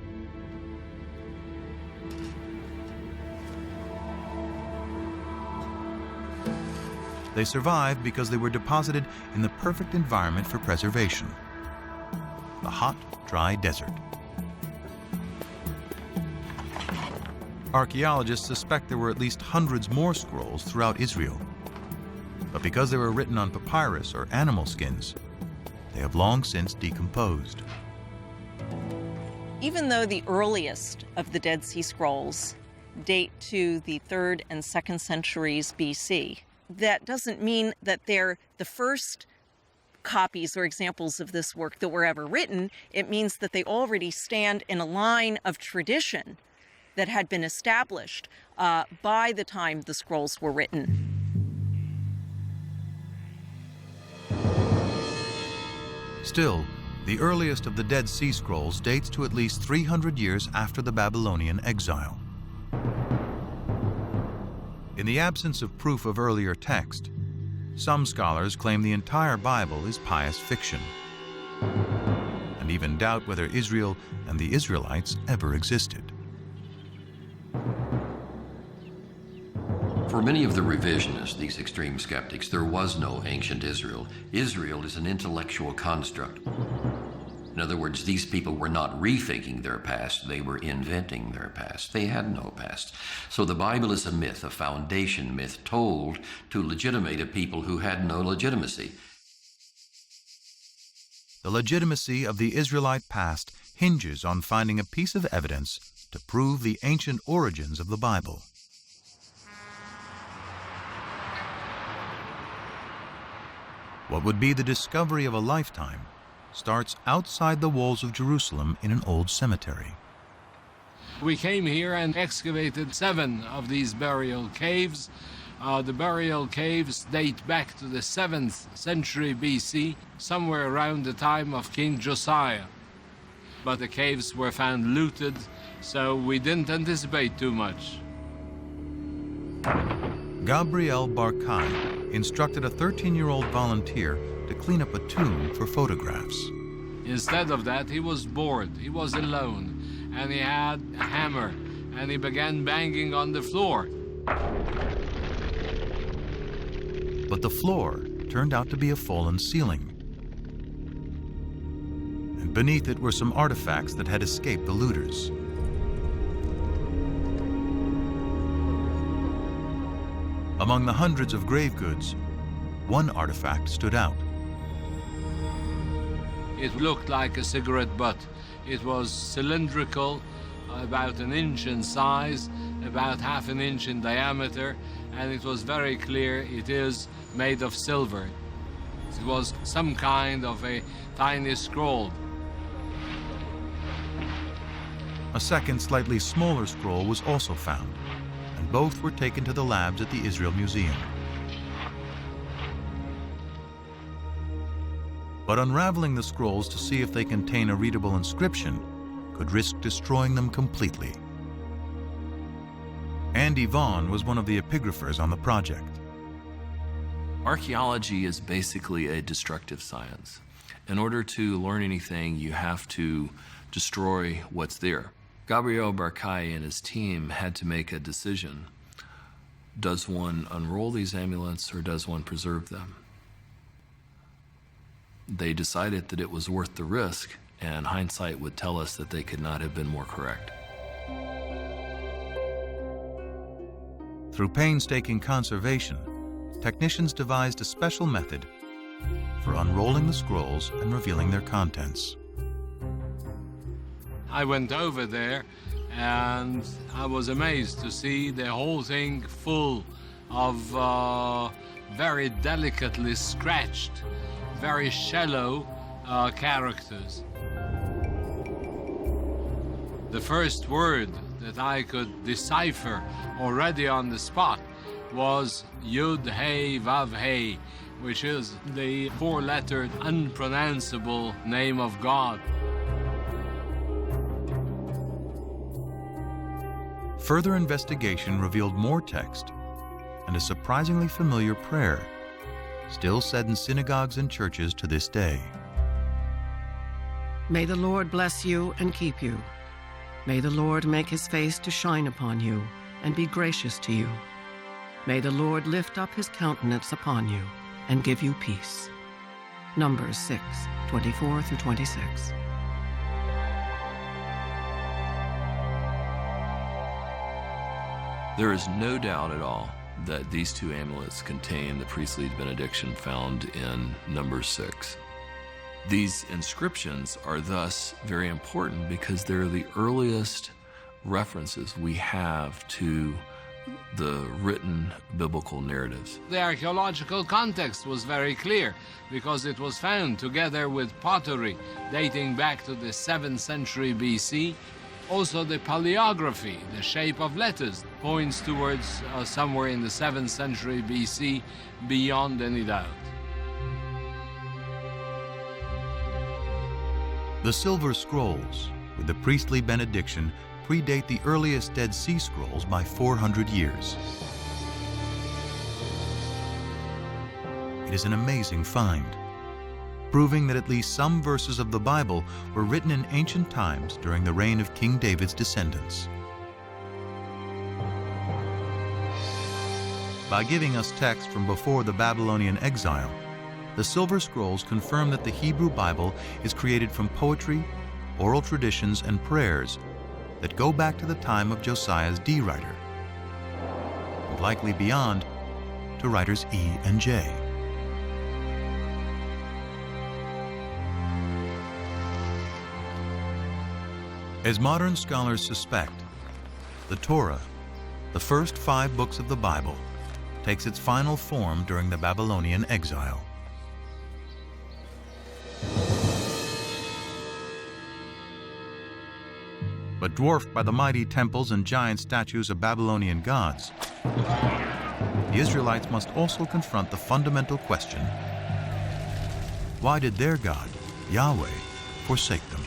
Speaker 1: They survived because they were deposited in the perfect environment for preservation: the hot, dry desert. Archaeologists suspect there were at least hundreds more scrolls throughout Israel. But because they were written on papyrus or animal skins, they have long since decomposed.
Speaker 22: Even though the earliest of the Dead Sea Scrolls date to the 3rd and 2nd centuries BC, that doesn't mean that they're the first copies or examples of this work that were ever written. It means that they already stand in a line of tradition that had been established by the time the scrolls were written.
Speaker 1: Still, the earliest of the Dead Sea Scrolls dates to at least 300 years after the Babylonian exile. In the absence of proof of earlier text, some scholars claim the entire Bible is pious fiction, and even doubt whether Israel and the Israelites ever existed.
Speaker 2: For many of the revisionists, these extreme skeptics, there was no ancient Israel. Israel is an intellectual construct. In other words, these people were not rethinking their past, they were inventing their past. They had no past. So the Bible is a myth, a foundation myth, told to legitimate a people who had no legitimacy.
Speaker 1: The legitimacy of the Israelite past hinges on finding a piece of evidence to prove the ancient origins of the Bible. What would be the discovery of a lifetime starts outside the walls of Jerusalem in an old cemetery.
Speaker 10: We came here and excavated 7 of these burial caves. The burial caves date back to the 7th century BC, somewhere around the time of King Josiah. But the caves were found looted, so we didn't anticipate too much.
Speaker 1: Gabriel Barkai instructed a 13-year-old volunteer to clean up a tomb for photographs.
Speaker 10: Instead of that, he was bored, he was alone, and he had a hammer, and he began banging on the floor.
Speaker 1: But the floor turned out to be a fallen ceiling. And beneath it were some artifacts that had escaped the looters. Among the hundreds of grave goods, one artifact stood out.
Speaker 10: It looked like a cigarette butt. It was cylindrical, about 1 inch in size, about ½ an inch in diameter, and it was very clear it is made of silver. It was some kind of a tiny scroll.
Speaker 1: A second, slightly smaller scroll was also found, and both were taken to the labs at the Israel Museum. But unraveling the scrolls to see if they contain a readable inscription could risk destroying them completely. Andy Vaughn was one of the epigraphers on the project.
Speaker 11: Archaeology is basically a destructive science. In order to learn anything, you have to destroy what's there. Gabriel Barkai and his team had to make a decision. Does one unroll these amulets or does one preserve them? They decided that it was worth the risk, and hindsight would tell us that they could not have been more correct.
Speaker 1: Through painstaking conservation, technicians devised a special method for unrolling the scrolls and revealing their contents.
Speaker 10: I went over there and I was amazed to see the whole thing full of very delicately scratched, very shallow characters. The first word that I could decipher already on the spot was Yud Hey Vav Hey, which is the 4-lettered, unpronounceable name of God.
Speaker 1: Further investigation revealed more text and a surprisingly familiar prayer, still said in synagogues and churches to this day.
Speaker 15: May the Lord bless you and keep you. May the Lord make his face to shine upon you and be gracious to you. May the Lord lift up his countenance upon you and give you peace. Numbers 6:24-26.
Speaker 11: There is no doubt at all that these 2 amulets contain the priestly benediction found in Numbers 6. These inscriptions are thus very important because they're the earliest references we have to the written biblical narratives.
Speaker 10: The archaeological context was very clear because it was found together with pottery dating back to the 7th century BC. Also the paleography, the shape of letters, points towards somewhere in the 7th century BC beyond any doubt.
Speaker 1: The Silver Scrolls, with the priestly benediction, predate the earliest Dead Sea Scrolls by 400 years. It is an amazing find, proving that at least some verses of the Bible were written in ancient times during the reign of King David's descendants. By giving us text from before the Babylonian exile, the Silver Scrolls confirm that the Hebrew Bible is created from poetry, oral traditions, and prayers that go back to the time of Josiah's D-Writer, and likely beyond to writers E and J. As modern scholars suspect, the Torah, the first 5 books of the Bible, takes its final form during the Babylonian exile. But dwarfed by the mighty temples and giant statues of Babylonian gods, the Israelites must also confront the fundamental question: why did their God, Yahweh, forsake them?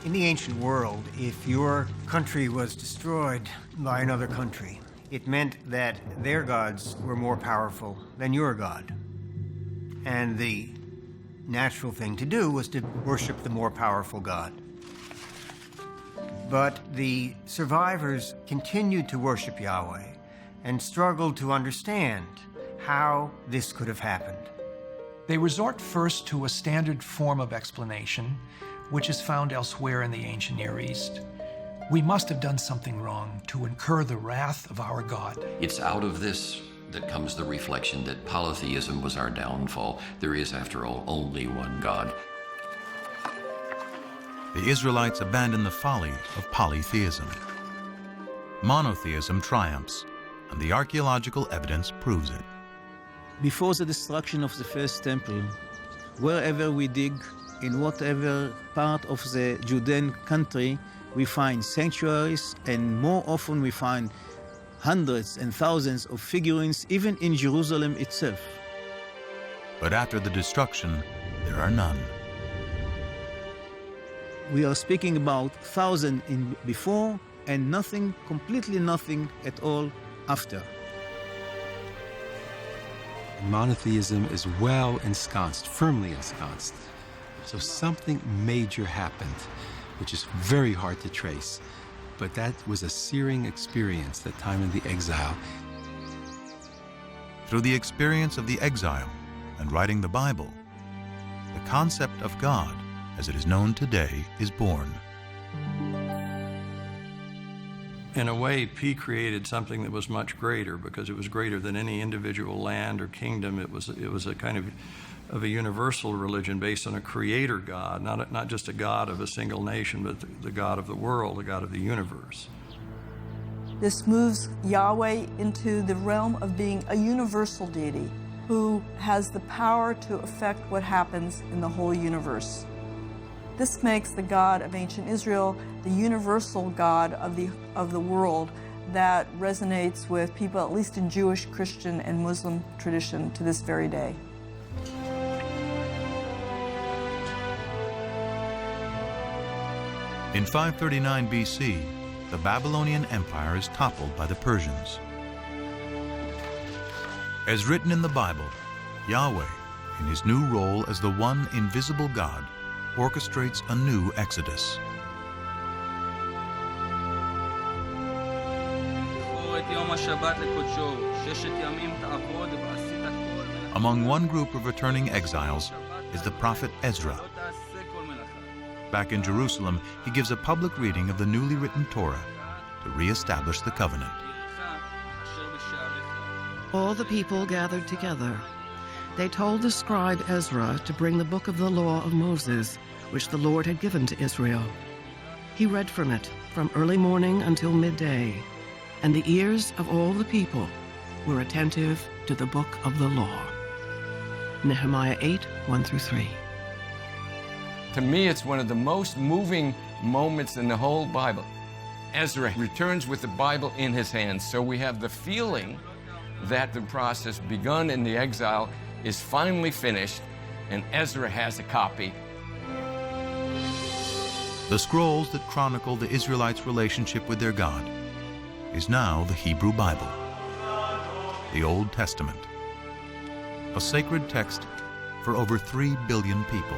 Speaker 17: In the ancient world, if your country was destroyed by another country, it meant that their gods were more powerful than your God. And the natural thing to do was to worship the more powerful God. But the survivors continued to worship Yahweh and struggled to understand how this could have happened.
Speaker 14: They resort first to a standard form of explanation, which is found elsewhere in the ancient Near East. We must have done something wrong to incur the wrath of our God.
Speaker 2: It's out of this that comes the reflection that polytheism was our downfall. There is, after all, only one God.
Speaker 1: The Israelites abandon the folly of polytheism. Monotheism triumphs, and the archaeological evidence proves it.
Speaker 8: Before the destruction of the first temple, wherever we dig, in whatever part of the Judean country, we find sanctuaries, and more often we find hundreds and thousands of figurines, even in Jerusalem itself.
Speaker 1: But after the destruction, there are none.
Speaker 8: We are speaking about 1,000 in before and nothing, completely nothing at all after.
Speaker 20: Monotheism is well ensconced, firmly ensconced. So something major happened, which is very hard to trace. But that was a searing experience, that time of the exile.
Speaker 1: Through the experience of the exile and writing the Bible, the concept of God, as it is known today, is born.
Speaker 9: In a way, P created something that was much greater, because it was greater than any individual land or kingdom. It was a kind of a universal religion based on a creator God, not just a God of a single nation, but the God of the world, the God of the universe.
Speaker 23: This moves Yahweh into the realm of being a universal deity who has the power to affect what happens in the whole universe. This makes the God of ancient Israel the universal God of the world that resonates with people, at least in Jewish, Christian, and Muslim tradition to this very day.
Speaker 1: In 539 BC, the Babylonian Empire is toppled by the Persians. As written in the Bible, Yahweh, in his new role as the one invisible God, orchestrates a new exodus. Among one group of returning exiles is the prophet Ezra. Back in Jerusalem, he gives a public reading of the newly written Torah to re-establish the covenant.
Speaker 15: All the people gathered together. They told the scribe Ezra to bring the book of the law of Moses, which the Lord had given to Israel. He read from it from early morning until midday, and the ears of all the people were attentive to the book of the law. Nehemiah 8, 1-3.
Speaker 5: To me, it's one of the most moving moments in the whole Bible. Ezra returns with the Bible in his hands, so we have the feeling that the process begun in the exile is finally finished, and Ezra has a copy.
Speaker 1: The scrolls that chronicle the Israelites' relationship with their God is now the Hebrew Bible, the Old Testament, a sacred text for over 3 billion people.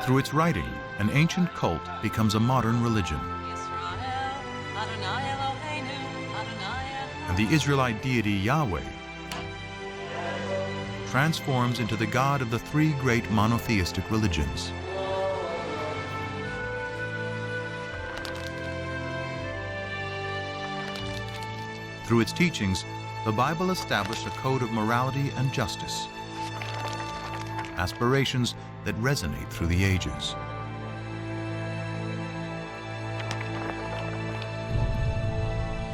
Speaker 1: Through its writing, an ancient cult becomes a modern religion. And the Israelite deity Yahweh transforms into the God of the 3 great monotheistic religions. Through its teachings, the Bible established a code of morality and justice, aspirations that resonate through the ages.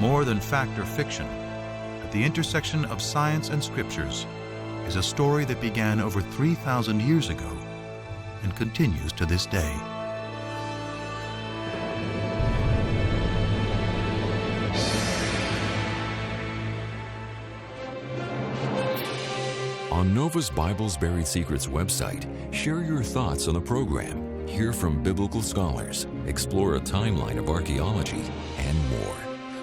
Speaker 1: More than fact or fiction, at the intersection of science and scriptures is a story that began over 3,000 years ago and continues to this day.
Speaker 4: On Novus Bible's Buried Secrets website, share your thoughts on the program, hear from biblical scholars, explore a timeline of archaeology, and more.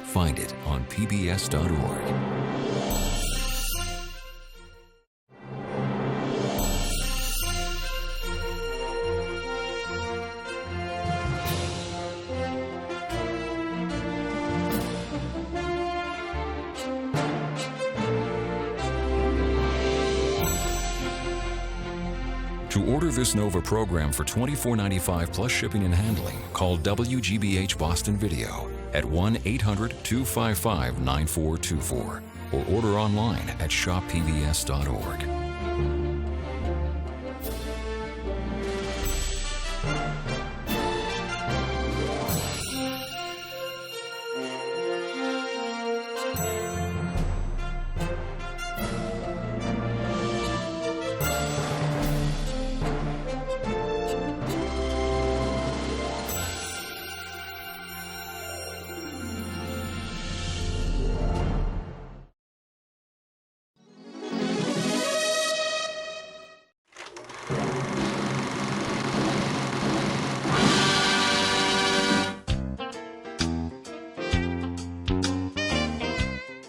Speaker 4: Find it on pbs.org. To order this Nova program for $24.95 plus shipping and handling, call WGBH Boston Video at 1-800-255-9424 or order online at shoppbs.org.